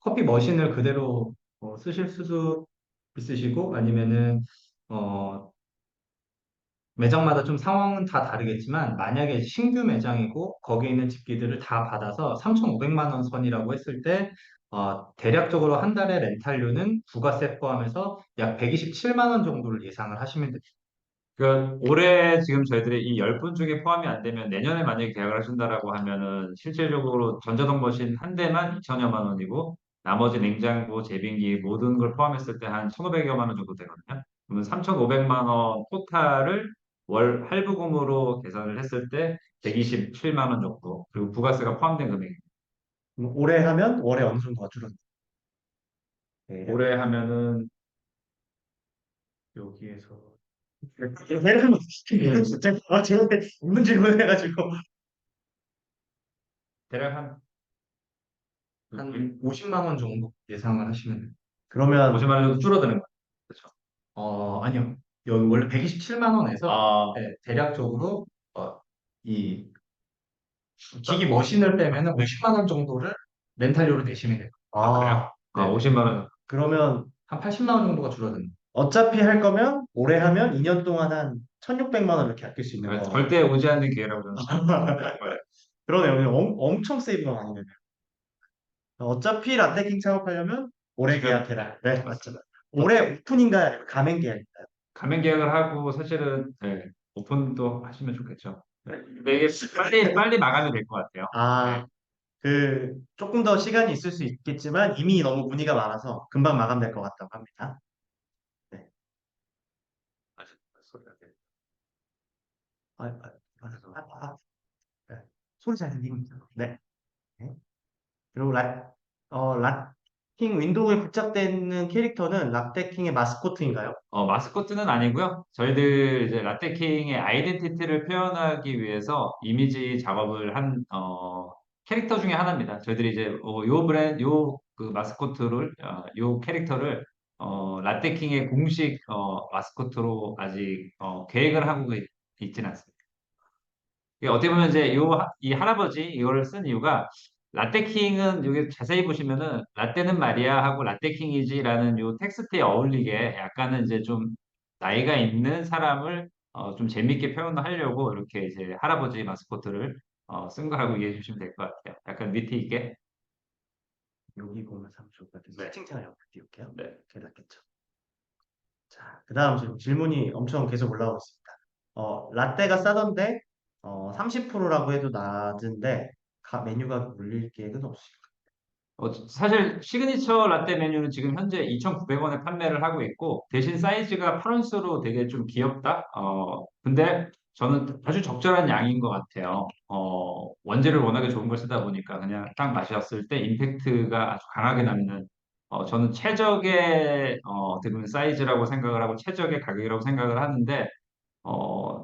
커피 머신을 그대로 쓰실 수도 있으시고 아니면은 어, 매장마다 좀 상황은 다 다르겠지만 만약에 신규 매장이고 거기에 있는 집기들을 다 받아서 3,500만 원 선이라고 했을 때 대략적으로 한 달에 렌탈료는 부가세 포함해서 약 127만 원 정도를 예상을 하시면 됩니다. 그 올해 지금 저희들이 이 10분 중에 포함이 안 되면 내년에 만약에 계약을 하신다라고 하면은 실질적으로 전자동 머신 한 대만 2천여만 원이고 나머지 냉장고, 제빙기 모든 걸 포함했을 때 한 1,500여만 원 정도 되거든요. 그러면 3,500만 원 토탈을 월 할부금으로 계산을 했을 때 127만 원 정도 그리고 부가세가 포함된 금액입니다. 오래 하면 월에 어느 정도가 줄어들어요? 올해 하면은 여기에서 대략 진짜 제가 없는 질문 해가지고 대략 한 한 50만 원 정도 예상을 하시면 됩니다. 그러면 50만 원 정도 줄어드는 거죠. 그렇죠. 아니요. 여기 원래 127만 원에서 아, 네, 대략적으로 이 기기 머신을 빼면은 50만 원 정도를 렌탈료로 내시면 돼요. 아, 그래요? 아, 네. 50만 원. 그러면 한 80만 원 정도가 줄어듭니다. 어차피 할 거면 올해 하면 2년 동안 한 1,600만 원 이렇게 아낄 수 있는 거. 절대 오지 않는 기회라고 저는 생각해요. 그러네요. 엄청 세이브가 많이 되네요. 어차피 라떼킹 창업하려면 올해 지금 계약해라. 네, 맞죠. 올해 오픈인가요? 아니면 가맹 계약인가요? 가맹 계약을 하고 사실은 네, 오픈도 하시면 좋겠죠. 네. 근데 이게 빨리 마감이 될 것 같아요. 아, 조금 더 시간이 있을 수 있겠지만 이미 너무 문의가 많아서 금방 마감될 것 같다고 합니다. 네. 소리가 돼. 아, 아, 네. 소리 잘 들립니다. 네. 네. 그리고 라킹 윈도우에 부착되어 있는 캐릭터는 라떼킹의 마스코트인가요? 마스코트는 아니고요. 저희들 이제 라떼킹의 아이덴티티를 표현하기 위해서 이미지 작업을 한 캐릭터 중에 하나입니다. 저희들이 이제 요 브랜드 요 그 마스코트를 요 캐릭터를 라떼킹의 공식 마스코트로 아직 계획을 하고 있지는 않습니다. 이게 어떻게 보면 이제 이 할아버지 이거를 쓴 이유가 라떼킹은 여기 자세히 보시면은 라떼는 마리아 하고 라떼킹이지라는 요 텍스트에 어울리게 약간은 이제 좀 나이가 있는 사람을 좀 재밌게 표현을 하려고 이렇게 이제 할아버지 마스코트를 쓴 거라고 이해해 주시면 될 것 같아요. 약간 위트 있게. 여기 보면 참 좋을 것 같아요. 네. 채팅창에 한번 띄울게요. 네. 그게 낫겠죠. 자, 그 다음 질문이 엄청 계속 올라오고 있습니다. 라떼가 싸던데 30%라고 해도 낮은데 메뉴가 물릴 계획은 없으실까요? 사실 시그니처 라떼 메뉴는 지금 현재 2,900원에 판매를 하고 있고 대신 사이즈가 8온스로 되게 좀 귀엽다. 근데 저는 아주 적절한 양인 것 같아요. 원재를 워낙에 좋은 걸 쓰다 보니까 그냥 딱 마셨을 때 임팩트가 아주 강하게 남는 저는 최적의 어떻게 보면 사이즈라고 생각을 하고 최적의 가격이라고 생각을 하는데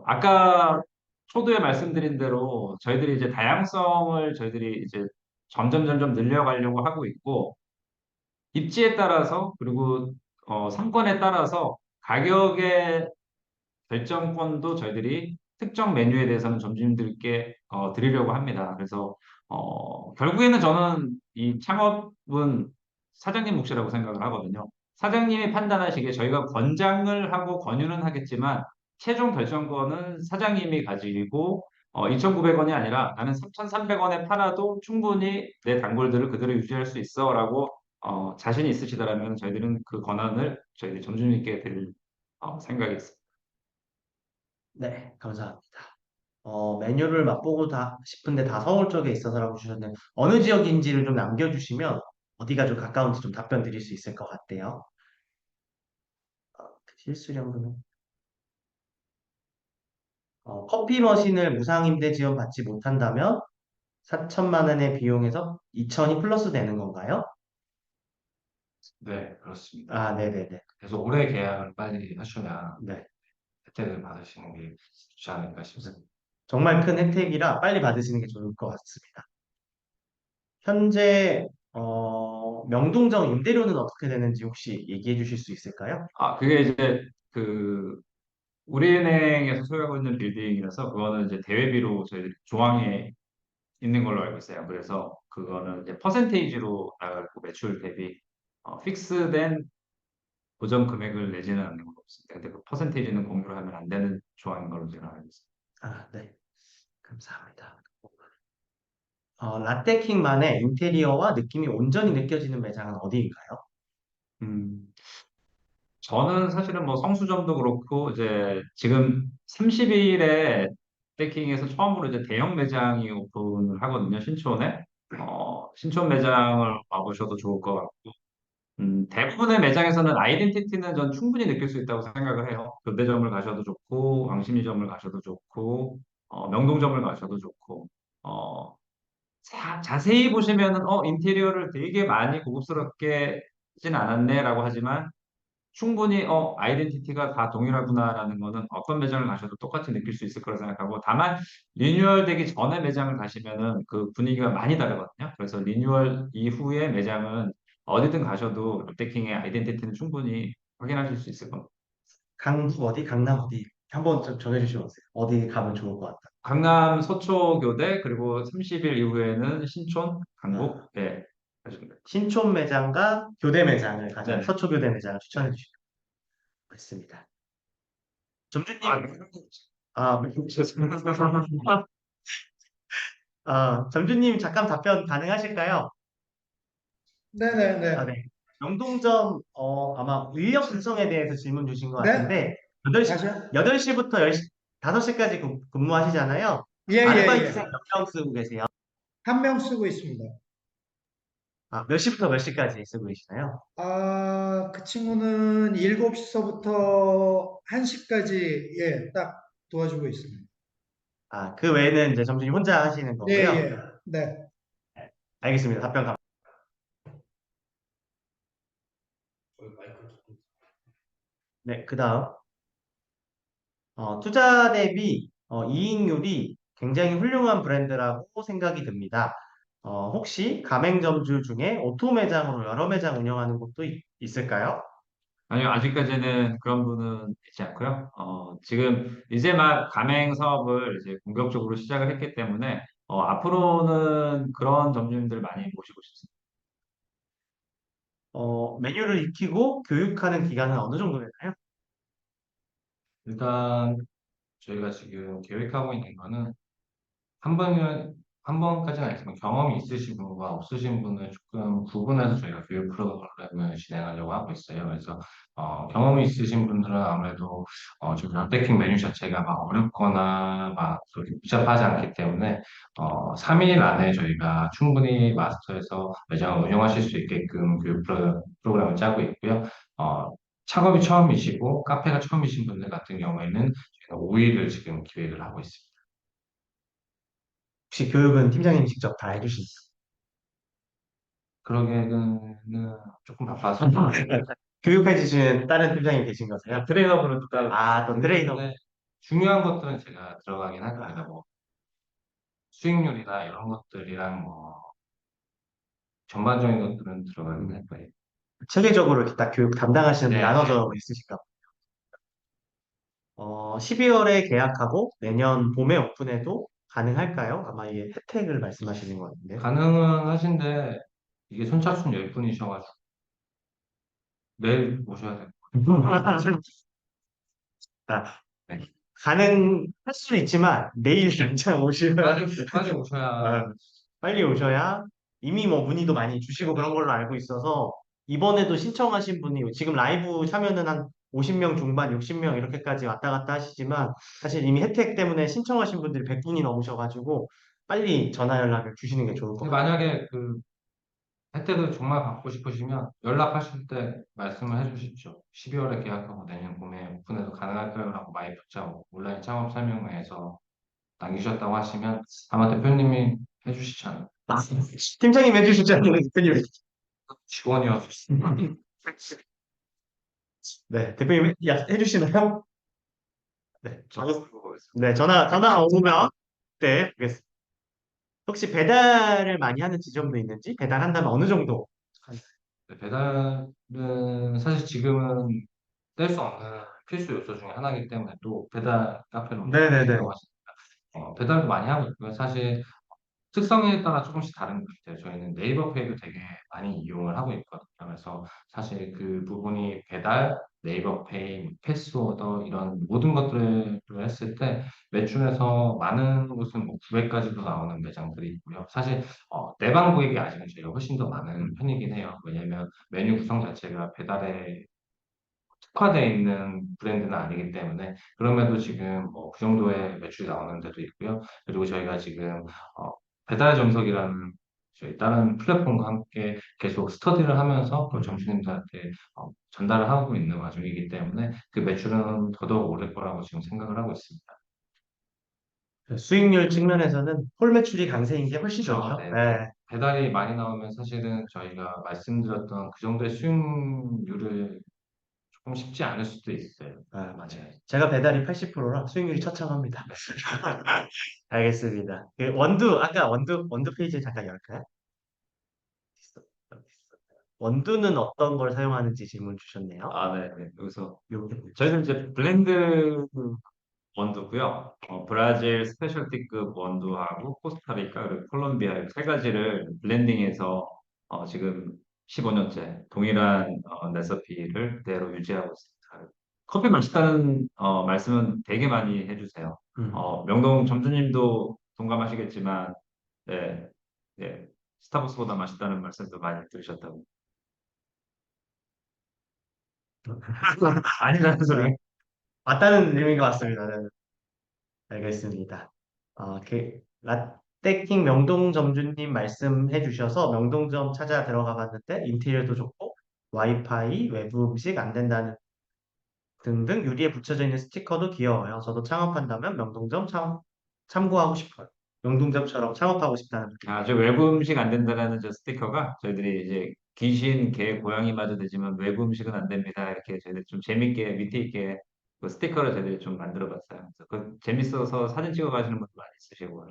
아까 초두에 말씀드린 대로 저희들이 이제 다양성을 저희들이 이제 점점 늘려가려고 하고 있고 입지에 따라서 그리고 상권에 따라서 가격의 결정권도 저희들이 특정 메뉴에 대해서는 점주님들께 드리려고 합니다. 그래서 결국에는 저는 이 창업은 사장님 몫이라고 생각을 하거든요. 사장님이 판단하시기에 저희가 권장을 하고 권유는 하겠지만 최종 결정권은 사장님이 가지고 2,900원이 아니라 나는 3,300원에 팔아도 충분히 내 단골들을 그대로 유지할 수 있어라고 자신이 있으시다라면 저희들은 그 권한을 저희들 점주님께 드릴 생각이 있습니다. 네, 감사합니다. 메뉴를 맛보고 싶은데 다 서울 쪽에 있어서라고 주셨는데 어느 지역인지를 좀 남겨주시면 어디가 좀 가까운지 좀 답변 드릴 수 있을 것 같아요. 실수령금은 커피 머신을 무상 임대 지원 받지 못한다면 4천만 원의 비용에서 2천이 플러스 되는 건가요? 네, 그렇습니다. 아, 네네네. 그래서 올해 계약을 빨리 하셔야 네. 혜택을 받으시는 게 좋지 않을까 싶습니다. 정말 큰 혜택이라 빨리 받으시는 게 좋을 것 같습니다. 현재 명동점 임대료는 어떻게 되는지 혹시 얘기해 주실 수 있을까요? 그게 이제 그 우리은행에서 소유하고 있는 빌딩이라서 그거는 이제 대회비로 저희들이 조항에 있는 걸로 알고 있어요. 그래서 그거는 이제 퍼센테이지로 나가고 매출 대비 픽스된 고정 금액을 내지는 않는 건 없습니다. 근데 그 퍼센테이지는 공유를 하면 안 되는 조항인 걸로 제가 알고 있습니다. 아, 네. 감사합니다. 라떼킹만의 인테리어와 느낌이 온전히 느껴지는 매장은 어디인가요? 음, 저는 사실은 뭐 성수점도 그렇고 이제 지금 30일에 떼킹에서 처음으로 이제 대형 매장이 오픈을 하거든요. 신촌에. 신촌 매장을 와보셔도 좋을 것 같고 대부분의 매장에서는 아이덴티티는 전 충분히 느낄 수 있다고 생각을 해요. 교대점을 가셔도 좋고, 왕십리점을 가셔도 좋고, 명동점을 가셔도 좋고, 어, 자세히 보시면은, 인테리어를 되게 많이 고급스럽게 하진 않았네라고 하지만, 충분히, 아이덴티티가 다 동일하구나라는 거는 어떤 매장을 가셔도 똑같이 느낄 수 있을 거라 생각하고, 다만, 리뉴얼 되기 전에 매장을 가시면은 그 분위기가 많이 다르거든요. 그래서 리뉴얼 이후에 매장은 어디든 가셔도 롯데킹의 아이덴티티는 충분히 확인하실 수 있을 겁니다. 강북 어디? 강남 어디? 한번 좀 정해주시면 어때요? 어디 가면 좋을 것 같다. 강남 서초교대 그리고 30일 이후에는 신촌, 강북 예, 가시면 돼요. 신촌 매장과 교대 매장을 가장 네. 서초 교대 매장을 추천해 주시고 있습니다. 점주님, 죄송합니다. 점주님 잠깐 답변 가능하실까요? 네네네. 네. 영동점 아마 인력 구성에 대해서 질문 주신 것 네? 같은데 8시, 다시요? 8시부터 10시, 5시까지 근무하시잖아요. 예, 예, 아르바이트생 예. 몇 명 쓰고 계세요? 한 명 쓰고 있습니다. 몇 시부터 몇 시까지 쓰고 계시나요? 그 친구는 7시서부터 1시까지, 예, 딱 도와주고 있습니다. 그 외에는 이제 점주님 혼자 하시는 예, 거고요. 예. 네. 알겠습니다. 답변 감. 네, 그 다음. 투자 대비 이익률이 굉장히 훌륭한 브랜드라고 생각이 듭니다. 혹시 가맹점주 중에 오토 매장으로 여러 매장 운영하는 곳도 있을까요? 아니요, 아직까지는 그런 분은 있지 않고요. 지금 이제 막 가맹 사업을 이제 본격적으로 시작을 했기 때문에 앞으로는 그런 점주님들 많이 모시고 싶습니다. 메뉴를 익히고 교육하는 기간은 어느 정도 되나요? 일단 저희가 지금 계획하고 있는 거는 한 번은 한 번까지는 아니지만 경험이 있으신 분과 없으신 분을 조금 구분해서 저희가 교육 프로그램을 진행하려고 하고 있어요. 그래서 경험이 있으신 분들은 아무래도 지금 런태킹 메뉴 자체가 막 어렵거나 막 그렇게 복잡하지 않기 때문에 3일 안에 저희가 충분히 마스터해서 매장을 운영하실 수 있게끔 교육 프로그램을 짜고 있고요. 어, 창업이 처음이시고 카페가 처음이신 분들 같은 경우에는 저희가 5일을 지금 기획을 하고 있습니다. 혹시 교육은 팀장님이 직접 다 해주시나요? 그러기에는 조금 바빠서 교육해 주시는 다른 팀장님 계신 거세요? 트레이너분은 또 따로 또 트레이너. 근데 중요한 것들은 제가 들어가긴 할 겁니다. 뭐 수익률이나 이런 것들이랑 뭐 전반적인 것들은 들어가긴 할 거예요. 체계적으로 이렇게 딱 교육 담당하시는 분 네, 나눠져 있으실까 봐요. 12월에 계약하고 내년 봄에 오픈해도 가능할까요? 아마 이게 혜택을 말씀하시는 것 같은데요. 가능은 하신데 이게 선착순 10분이셔가지고 내일 오셔야 돼요. 아, 네. 가능할 수 있지만 내일 당장 오시면 빨리 오셔야 빨리 오셔야 이미 뭐 문의도 많이 주시고 그런 걸로 알고 있어서 이번에도 신청하신 분이 지금 라이브 참여는 한 50명 중반, 60명 이렇게까지 왔다 갔다 하시지만 사실 이미 혜택 때문에 신청하신 분들이 100분이 넘으셔가지고 빨리 전화 연락을 주시는 게 좋을 것 근데 같아요. 만약에 그 혜택을 정말 받고 싶으시면 연락하실 때 말씀을 해주십시오. 12월에 계약하고 내년 봄에 오픈해도 가능할까요? 라고 많이 붙잡고 온라인 창업 설명회에서 남기셨다고 하시면 아마 대표님이 해주시지 않을까. 팀장님 해주시지 않는 대표님. 직원이어서 네, 대표님 해주시나요? 네, 저도 네, 전화 오면 네, 알겠습니다. 혹시 배달을 많이 하는 지점도 있는지 배달한다면 어느 정도? 배달은 사실 지금은 뗄 수 없는 필수 요소 중에 하나이기 때문에 또 배달 카페를 네네네. 운영하신다고 하시니까 배달도 많이 하고 있고요. 사실 특성에 따라 조금씩 다른 것 같아요. 저희는 네이버 페이도 되게 많이 이용을 하고 있거든요. 그래서 사실 그 부분이 배달, 네이버 페이, 패스오더 이런 모든 것들을 했을 때 매출에서 많은 곳은 뭐 900까지도 나오는 매장들이 있고요. 사실 내방 고객이 아직은 저희가 훨씬 더 많은 편이긴 해요. 왜냐하면 메뉴 구성 자체가 배달에 특화되어 있는 브랜드는 아니기 때문에 그럼에도 지금 뭐 그 정도의 매출이 나오는 데도 있고요. 그리고 저희가 지금 배달 정석이라는 저희 다른 플랫폼과 함께 계속 스터디를 하면서 그 점주님들한테 전달을 하고 있는 과정이기 때문에 그 매출은 더더욱 오를 거라고 지금 생각을 하고 있습니다. 수익률 측면에서는 홀 매출이 강세인 게 훨씬 좋죠. 네, 네. 배달이 많이 나오면 사실은 저희가 말씀드렸던 그 정도의 수익률을 조금 쉽지 않을 수도 있어요. 맞아요. 제가 배달이 80%라 수익률이 처참합니다. 알겠습니다. 아까 원두 페이지 잠깐 열까요? 원두는 어떤 걸 사용하는지 질문 주셨네요. 아, 네, 네. 여기서 요게 뭐죠? 저희는 이제 블렌드 원두고요. 브라질 스페셜티급 원두하고 코스타리카 그리고 콜롬비아 이세 가지를 블렌딩해서 지금 15년째 동일한 레시피를 그대로 유지하고 있습니다. 커피 맛있다는 말씀은 되게 많이 해주세요. 음. 명동 점주님도 동감하시겠지만, 네, 네, 스타벅스보다 맛있다는 말씀도 많이 들으셨다고. 아니라는 소리. 맞다는 의미인 것 같습니다. 네. 알겠습니다. 라떼킹 명동점주님 말씀해 주셔서 명동점 찾아 들어가 봤는데 인테리어도 좋고 와이파이, 외부 음식 안 된다는 등등 유리에 붙여져 있는 스티커도 귀여워요. 저도 창업한다면 명동점 참고하고 싶어요. 명동점처럼 창업하고 싶다는 저 외부 음식 안 된다라는 저 스티커가 저희들이 이제 귀신, 개, 고양이마저 되지만 외부 음식은 안 됩니다. 이렇게 저희들이 좀 재밌게 밑에 있게 그 스티커를 저희들이 좀 만들어 봤어요. 그래서 그 재밌어서 사진 찍어 가시는 분도 많이 있으시고.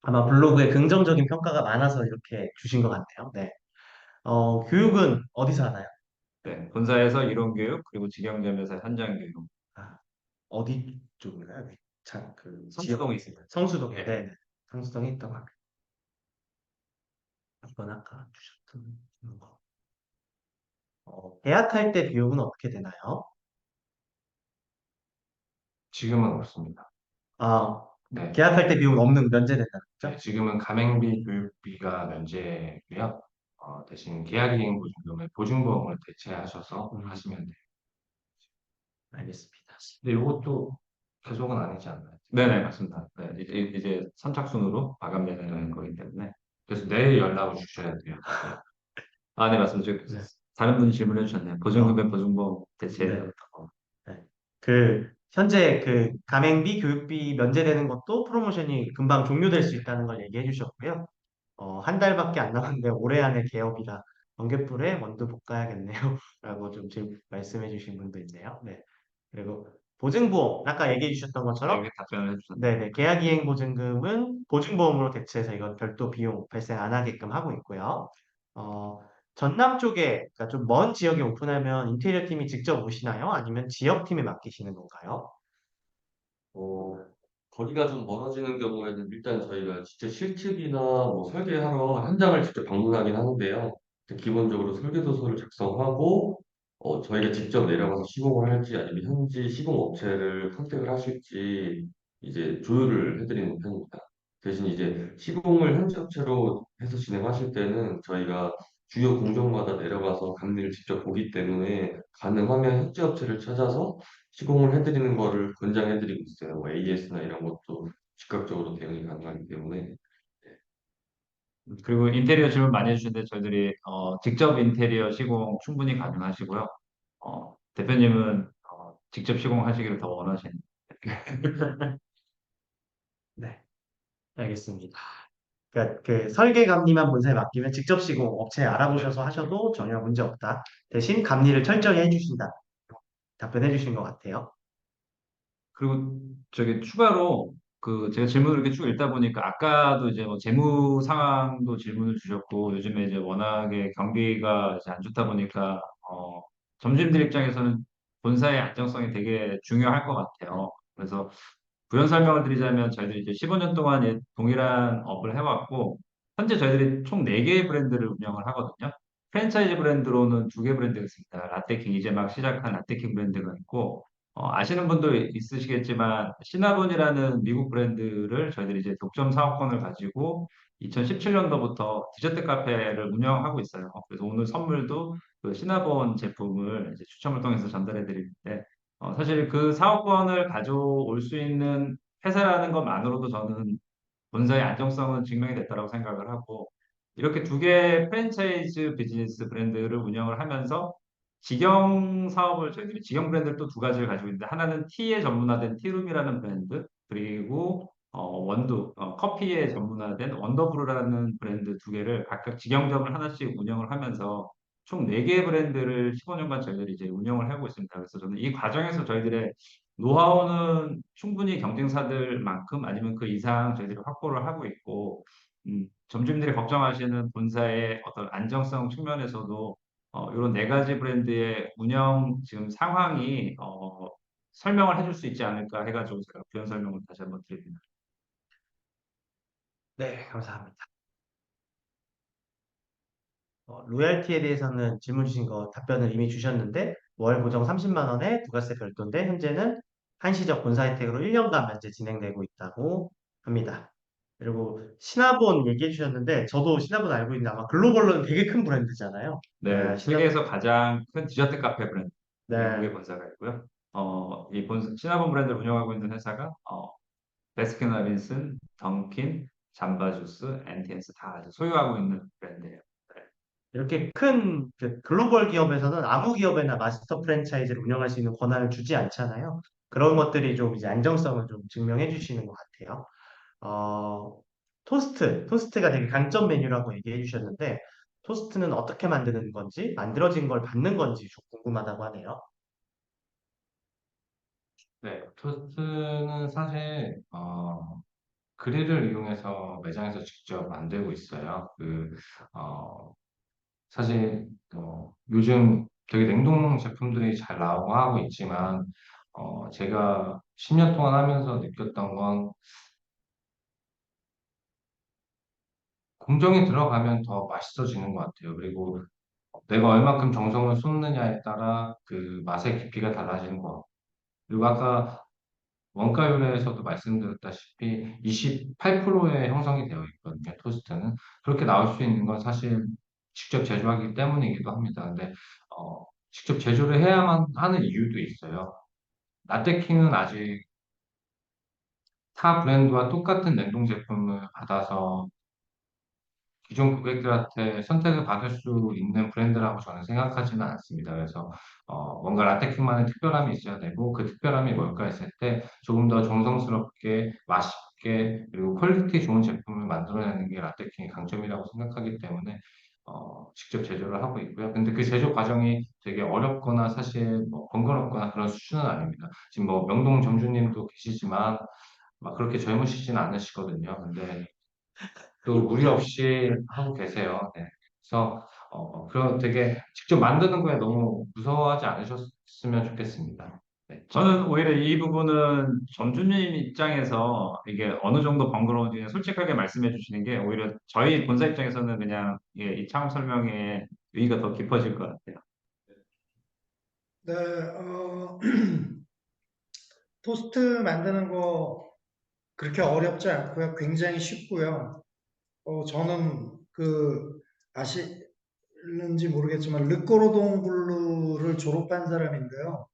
아마 블로그에 긍정적인 평가가 많아서 이렇게 주신 것 같네요. 네. 교육은 어디서 하나요? 네, 본사에서 이론 교육 그리고 직영점에서 현장 교육. 아, 어디 쪽인가요? 성수동에 있습니다. 성수동에, 네. 네. 성수동에 있다고 합니다. 이건 아까 주셨던 거. 계약할 때 비용은 어떻게 되나요? 지금은 없습니다. 아, 네. 계약할 때 비용 없는 면제된다는 네, 거죠? 지금은 가맹비 교육비가 면제고요. 대신 계약이행 보증금을 보증보험을 대체하셔서 하시면 돼요. 알겠습니다. 근데 이것도 계속은 아니지 않나요? 네네, 맞습니다. 네, 이제 선착순으로 마감되는 거기 때문에. 그래서 내일 연락을 주셔야 돼요. 아, 네, 맞습니다. 네. 다른 분이 질문해 주셨네요. 보증금의 보증보험 대체. 네. 네. 현재 가맹비, 교육비 면제되는 것도 프로모션이 금방 종료될 수 있다는 걸 얘기해 주셨고요. 한 달밖에 안 남았는데 올해 안에 개업이라 번갯불에 먼저 볶아야겠네요. 라고 좀 말씀해 주신 분도 있네요. 네. 그리고 보증보험, 아까 얘기해 주셨던 것처럼 여기 답변을 해주셨네요. 네네, 계약이행 보증금은 보증보험으로 대체해서 이건 별도 비용 발생 안 하게끔 하고 있고요. 어, 전남 쪽에, 그러니까 좀 먼 지역에 오픈하면 인테리어 팀이 직접 오시나요? 아니면 지역팀에 맡기시는 건가요? 어, 거리가 좀 멀어지는 경우에는 일단 저희가 직접 실측이나 뭐 설계하러 현장을 직접 방문하긴 하는데요. 기본적으로 설계도서를 작성하고 저희가 직접 내려가서 시공을 할지 아니면 현지 시공업체를 컨택을 하실지 이제 조율을 해드리는 편입니다. 대신 이제 시공을 현지 업체로 해서 진행하실 때는 저희가 주요 공정마다 내려가서 감리를 직접 보기 때문에 가능하면 현지 업체를 찾아서 시공을 해드리는 거를 권장해드리고 있어요. 뭐 AS나 이런 것도 즉각적으로 대응이 가능하기 때문에. 그리고 인테리어 질문 많이 해주시는데 저희들이 직접 인테리어 시공 충분히 가능하시고요. 대표님은 직접 시공하시기를 더 원하시는. 네, 알겠습니다. 그러니까 설계 감리만 본사에 맡기면 직접 시공 업체 알아보셔서 하셔도 전혀 문제 없다. 대신 감리를 철저히 해주신다. 답변해 주신 것 같아요. 그리고 저기 추가로 제가 질문을 이렇게 쭉 읽다 보니까 아까도 이제 뭐 재무 상황도 질문을 주셨고 요즘에 이제 워낙에 경기가 이제 안 좋다 보니까 점주님들 입장에서는 본사의 안정성이 되게 중요할 것 같아요. 그래서 부연 설명을 드리자면 저희들이 이제 15년 동안 동일한 업을 해왔고 현재 저희들이 총 4개의 브랜드를 운영을 하거든요. 프랜차이즈 브랜드로는 2개 브랜드가 있습니다. 라떼킹 이제 막 시작한 라떼킹 브랜드가 있고 아시는 분도 있으시겠지만 시나본이라는 미국 브랜드를 저희들이 이제 독점 사업권을 가지고 2017년도부터 디저트 카페를 운영하고 있어요. 그래서 오늘 선물도 그 시나본 제품을 이제 추첨을 통해서 전달해 드리는데 사실 그 사업권을 가져올 수 있는 회사라는 것만으로도 저는 본사의 안정성은 증명이 됐다고 생각을 하고 이렇게 2개의 프랜차이즈 비즈니스 브랜드를 운영을 하면서 직영 사업을 저희들이 직영 브랜드를 또 2가지를 가지고 있는데 하나는 티에 전문화된 티룸이라는 브랜드 그리고 원두 커피에 전문화된 원더브루라는 브랜드 2개를 각각 직영점을 하나씩 운영을 하면서 총 4개의 브랜드를 15년간 저희들이 이제 운영을 하고 있습니다. 그래서 저는 이 과정에서 저희들의 노하우는 충분히 경쟁사들만큼 아니면 그 이상 저희들이 확보를 하고 있고 점주님들이 걱정하시는 본사의 어떤 안정성 측면에서도 이런 네 가지 브랜드의 운영 지금 상황이 설명을 해줄 수 있지 않을까 해가지고 제가 부연 설명을 다시 한번 드립니다. 네, 감사합니다. 로얄티에 대해서는 질문 주신 거 답변을 이미 주셨는데 월 고정 30만 원에 부가세 별도인데 현재는 한시적 본사 혜택으로 1년간 면제 진행되고 있다고 합니다. 그리고 시나본 얘기해 주셨는데 저도 시나본 알고 있는데 아마 글로벌로는 되게 큰 브랜드잖아요. 네, 시나본. 세계에서 가장 큰 디저트 카페 브랜드 미국의 네. 본사가 있고요. 시나본 브랜드를 운영하고 있는 회사가 베스킨라빈슨, 던킨, 잠바주스, 엔티엔스 다 소유하고 있는 브랜드예요. 이렇게 큰 그 글로벌 기업에서는 아무 기업에나 마스터 프랜차이즈를 운영할 수 있는 권한을 주지 않잖아요. 그런 것들이 좀 이제 안정성을 좀 증명해 주시는 것 같아요. 어, 토스트가 되게 강점 메뉴라고 얘기해 주셨는데, 토스트는 어떻게 만드는 건지, 만들어진 걸 받는 건지 좀 궁금하다고 하네요. 네, 토스트는 사실 그릴을 이용해서 매장에서 직접 만들고 있어요. 사실 요즘 되게 냉동 제품들이 잘 나오고 하고 있지만 제가 10년 동안 하면서 느꼈던 건 공정이 들어가면 더 맛있어지는 것 같아요. 그리고 내가 얼만큼 정성을 쏟느냐에 따라 그 맛의 깊이가 달라지는 것 같고. 그리고 아까 원가 요리에서도 말씀드렸다시피 28%의 형성이 되어 있거든요. 토스트는. 그렇게 나올 수 있는 건 사실 직접 제조하기 때문이기도 합니다. 근데 직접 제조를 해야만 하는 이유도 있어요. 라떼킹은 아직 타 브랜드와 똑같은 냉동 제품을 받아서 기존 고객들한테 선택을 받을 수 있는 브랜드라고 저는 생각하지는 않습니다. 그래서 뭔가 라떼킹만의 특별함이 있어야 되고 그 특별함이 뭘까 했을 때 조금 더 정성스럽게 맛있게 그리고 퀄리티 좋은 제품을 만들어내는 게 라떼킹의 강점이라고 생각하기 때문에 직접 제조를 하고 있고요. 근데 그 제조 과정이 되게 어렵거나 사실 뭐 번거롭거나 그런 수준은 아닙니다. 지금 뭐 명동 점주님도 계시지만 막 그렇게 젊으시진 않으시거든요. 근데 또 무리 없이 하고 계세요. 네. 그래서 그런 되게 직접 만드는 거에 너무 무서워하지 않으셨으면 좋겠습니다. 네. 저는 오히려 이 부분은 점주님 입장에서 이게 어느 정도 번거로운지 솔직하게 말씀해 주시는 게 오히려 저희 본사 입장에서는 그냥 이 창업 설명에 의의가 더 깊어질 것 같아요. 네, 토스트 만드는 거 그렇게 어렵지 않고요. 굉장히 쉽고요. 저는 아시는지 모르겠지만 르꼬르동 블루를 졸업한 사람인데요.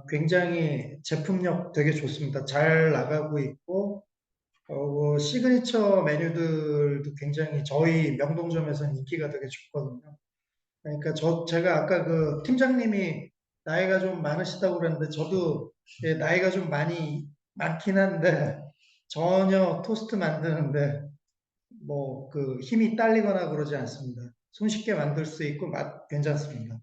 굉장히 제품력 되게 좋습니다. 잘 나가고 있고 시그니처 메뉴들도 굉장히 저희 명동점에서는 인기가 되게 좋거든요. 그러니까 제가 아까 그 팀장님이 나이가 좀 많으시다고 그랬는데 저도 예, 나이가 좀 많긴 한데 전혀 토스트 만드는데 뭐 그 힘이 딸리거나 그러지 않습니다. 손쉽게 만들 수 있고 맛 괜찮습니다.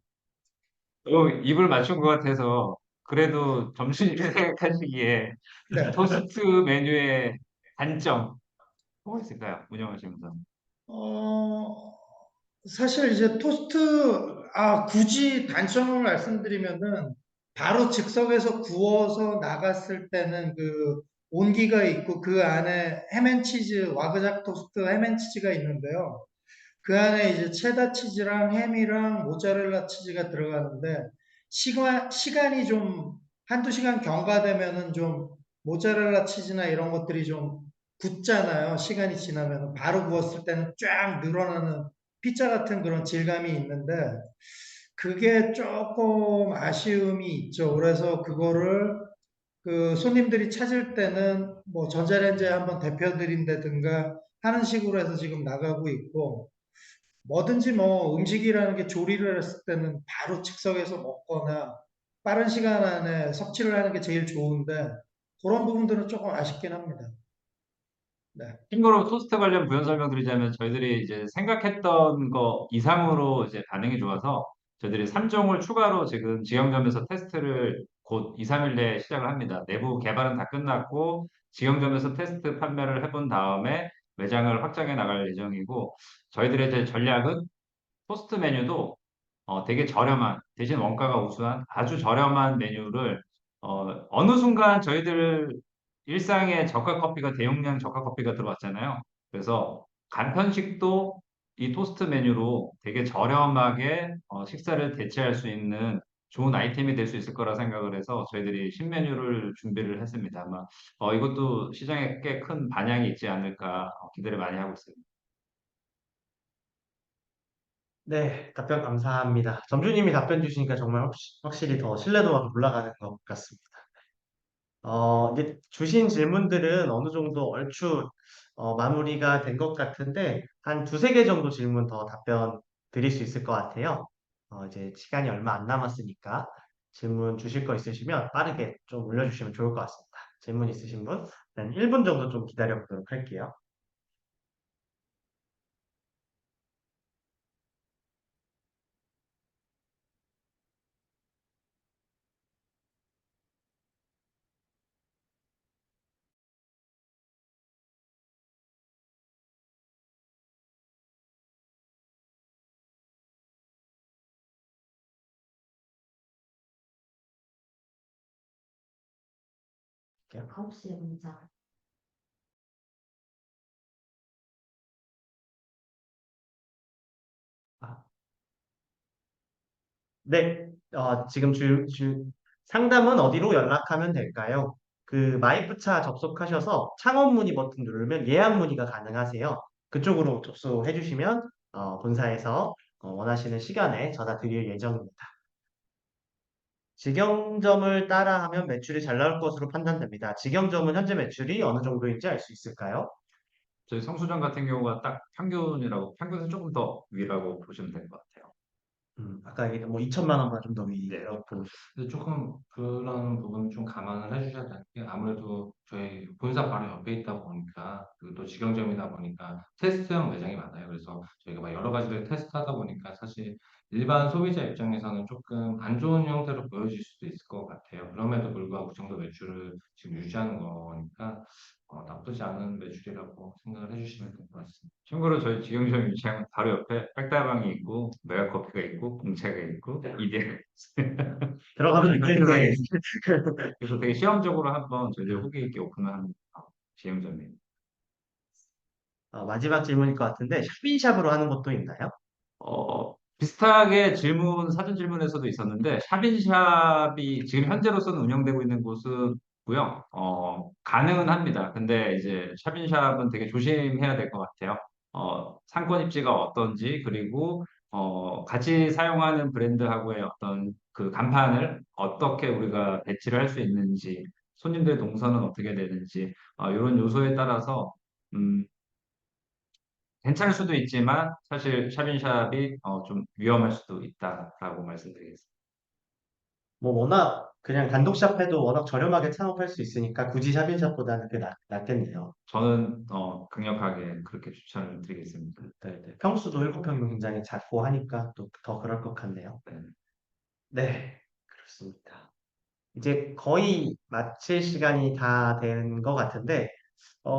입을 맞춘 것 같아서 그래도 점주님이 생각하시기에 네. 토스트 메뉴의 단점 뭐가 있을까요? 운영하시면서. 어, 사실 이제 굳이 단점을 말씀드리면은 바로 즉석에서 구워서 나갔을 때는 그 온기가 있고 그 안에 햄앤치즈, 와그작 토스트 햄앤치즈가 있는데요. 그 안에 이제 체다 치즈랑 햄이랑 모짜렐라 치즈가 들어가는데 시간이 좀 한두 시간 경과되면은 좀 모짜렐라 치즈나 이런 것들이 좀 굳잖아요. 시간이 지나면 바로 구웠을 때는 쫙 늘어나는 피자 같은 그런 질감이 있는데 그게 조금 아쉬움이 있죠. 그래서 그거를 그 손님들이 찾을 때는 뭐 전자레인지에 한번 데펴드린다든가 하는 식으로 해서 지금 나가고 있고 뭐든지 뭐 음식이라는 게 조리를 했을 때는 바로 즉석에서 먹거나 빠른 시간 안에 섭취를 하는 게 제일 좋은데 그런 부분들은 조금 아쉽긴 합니다. 네. 참고로 토스트 관련 부연 설명드리자면 저희들이 이제 생각했던 거 이상으로 이제 반응이 좋아서 저희들이 3종을 추가로 지금 직영점에서 테스트를 곧 2, 3일 내에 시작을 합니다. 내부 개발은 다 끝났고 직영점에서 테스트 판매를 해본 다음에 매장을 확장해 나갈 예정이고 저희들의 이제 전략은 토스트 메뉴도 되게 저렴한 대신 원가가 우수한 아주 저렴한 메뉴를 어느 순간 저희들 일상에 저가 커피가 대용량 저가 커피가 들어왔잖아요. 그래서 간편식도 이 토스트 메뉴로 되게 저렴하게 식사를 대체할 수 있는 좋은 아이템이 될 수 있을 거라 생각을 해서 저희들이 신메뉴를 준비를 했습니다. 아마 이것도 시장에 꽤 큰 반향이 있지 않을까 기대를 많이 하고 있습니다. 네, 답변 감사합니다. 점주님이 답변 주시니까 정말 확실히 더 신뢰도가 올라가는 것 같습니다. 이제 주신 질문들은 어느 정도 얼추 마무리가 된 것 같은데 한 두세 개 정도 질문 더 답변 드릴 수 있을 것 같아요. 이제 시간이 얼마 안 남았으니까 질문 주실 거 있으시면 빠르게 좀 올려주시면 좋을 것 같습니다. 질문 있으신 분? 한 1분 정도 좀 기다려 보도록 할게요. 이렇게. 9시에 문자. 아, 네, 지금 상담은 어디로 연락하면 될까요? 그 마이프차 접속하셔서 창업 문의 버튼 누르면 예약 문의가 가능하세요. 그쪽으로 접수해 주시면 본사에서 원하시는 시간에 전화 드릴 예정입니다. 직영점을 따라하면 매출이 잘 나올 것으로 판단됩니다. 직영점은 현재 매출이 어느 정도인지 알 수 있을까요? 저희 성수점 같은 경우가 딱 평균이라고 평균에서 조금 더 위라고 보시면 될 것 같아요. 아까 얘기했던 뭐 2천만 원보다 좀 더 네. 위라고. 근데 조금 그런 부분 좀 감안을 해주셔야 될 게 아무래도 저희 본사 바로 옆에 있다 보니까 그리고 또 직영점이다 보니까 테스트형 매장이 많아요. 그래서 저희가 막 여러 가지를 테스트하다 보니까 사실 일반 소비자 입장에서는 조금 안 좋은 형태로 보여질 수도 있을 것 같아요. 그럼에도 불구하고 그 정도 매출을 지금 유지하는 거니까 나쁘지 않은 매출이라고 생각을 해주시면 될 것 같습니다. 참고로 저희 직영점 위치하면 바로 옆에 백다방이 있고 메가커피가 있고 공차가 있고 이데가 있어요. 들어가면 있는데 그래서 되게 시험적으로 한번 저희들 후기 있게 오픈한 직영점이에요. 마지막 질문일 것 같은데 샵인샵으로 하는 것도 있나요? 비슷하게 사전 질문에서도 있었는데, 샵인샵이 지금 현재로서는 운영되고 있는 곳이고요. 가능은 합니다. 근데 이제 샵인샵은 되게 조심해야 될 것 같아요. 상권 입지가 어떤지, 그리고 같이 사용하는 브랜드하고의 어떤 그 간판을 어떻게 우리가 배치를 할 수 있는지, 손님들의 동선은 어떻게 되는지, 이런 요소에 따라서 음, 괜찮을 수도 있지만 사실 샵인샵이 좀 위험할 수도 있다라고 말씀드리겠습니다. 뭐 워낙 그냥 단독샵 해도 워낙 저렴하게 창업할 수 있으니까 굳이 샵인샵보다는 그게 낫겠네요. 저는 강력하게 그렇게 추천을 드리겠습니다. 네, 네. 평수도 7평이면 굉장히 작고 하니까 또 더 그럴 것 같네요. 네. 네, 그렇습니다. 이제 거의 마칠 시간이 다 된 것 같은데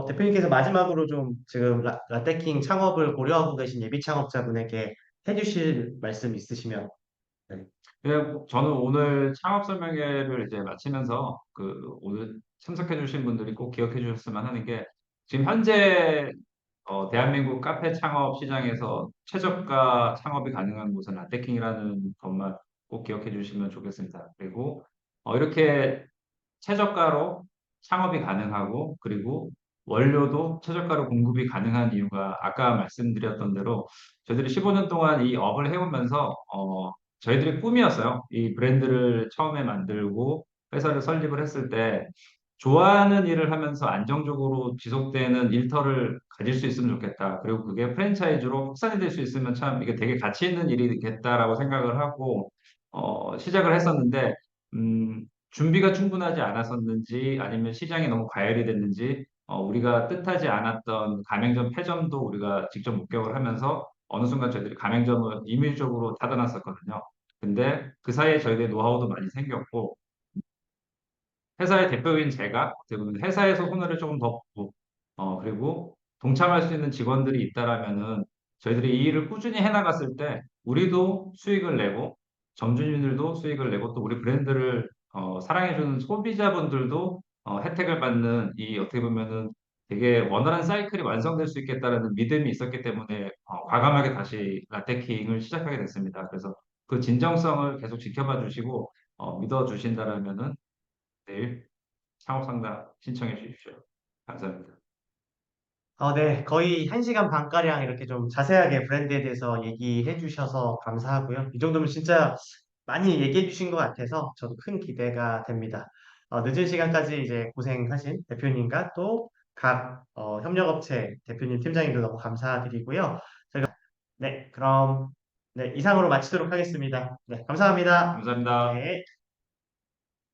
대표님께서 마지막으로 좀 지금 라떼킹 창업을 고려하고 계신 예비 창업자분에게 해주실 말씀 있으시면. 네. 저는 오늘 창업 설명회를 이제 마치면서 오늘 참석해 주신 분들이 꼭 기억해 주셨으면 하는 게 지금 현재 대한민국 카페 창업 시장에서 최저가 창업이 가능한 곳은 라떼킹이라는 것만 꼭 기억해 주시면 좋겠습니다. 그리고 이렇게 최저가로 창업이 가능하고 그리고 원료도 최저가로 공급이 가능한 이유가 아까 말씀드렸던 대로 저희들이 15년 동안 이 업을 해오면서 저희들의 꿈이었어요. 이 브랜드를 처음에 만들고 회사를 설립을 했을 때 좋아하는 일을 하면서 안정적으로 지속되는 일터를 가질 수 있으면 좋겠다. 그리고 그게 프랜차이즈로 확산이 될 수 있으면 참 이게 되게 가치 있는 일이겠다라고 생각을 하고 시작을 했었는데 준비가 충분하지 않았었는지 아니면 시장이 너무 과열이 됐는지 우리가 뜻하지 않았던 가맹점 폐점도 우리가 직접 목격을 하면서 어느 순간 저희들이 가맹점을 임의적으로 닫아놨었거든요. 근데 그 사이에 저희들의 노하우도 많이 생겼고 회사의 대표인 제가 어떻게 보면 회사에서 손해를 조금 더 보고 그리고 동참할 수 있는 직원들이 있다라면은 저희들이 이 일을 꾸준히 해나갔을 때 우리도 수익을 내고 점주님들도 수익을 내고 또 우리 브랜드를 사랑해주는 소비자분들도 혜택을 받는 이 어떻게 보면은 되게 원활한 사이클이 완성될 수 있겠다라는 믿음이 있었기 때문에 과감하게 다시 라떼킹을 시작하게 됐습니다. 그래서 그 진정성을 계속 지켜봐 주시고 믿어 주신다라면은 내일 창업 상담 신청해 주십시오. 감사합니다. 네. 거의 1시간 반가량 이렇게 좀 자세하게 브랜드에 대해서 얘기해 주셔서 감사하고요. 이 정도면 진짜 많이 얘기해 주신 것 같아서 저도 큰 기대가 됩니다. 늦은 시간까지 이제 고생하신 대표님과 또 각 협력업체 대표님, 팀장님들 너무 감사드리고요. 네, 그럼 네, 이상으로 마치도록 하겠습니다. 네, 감사합니다. 감사합니다. 네.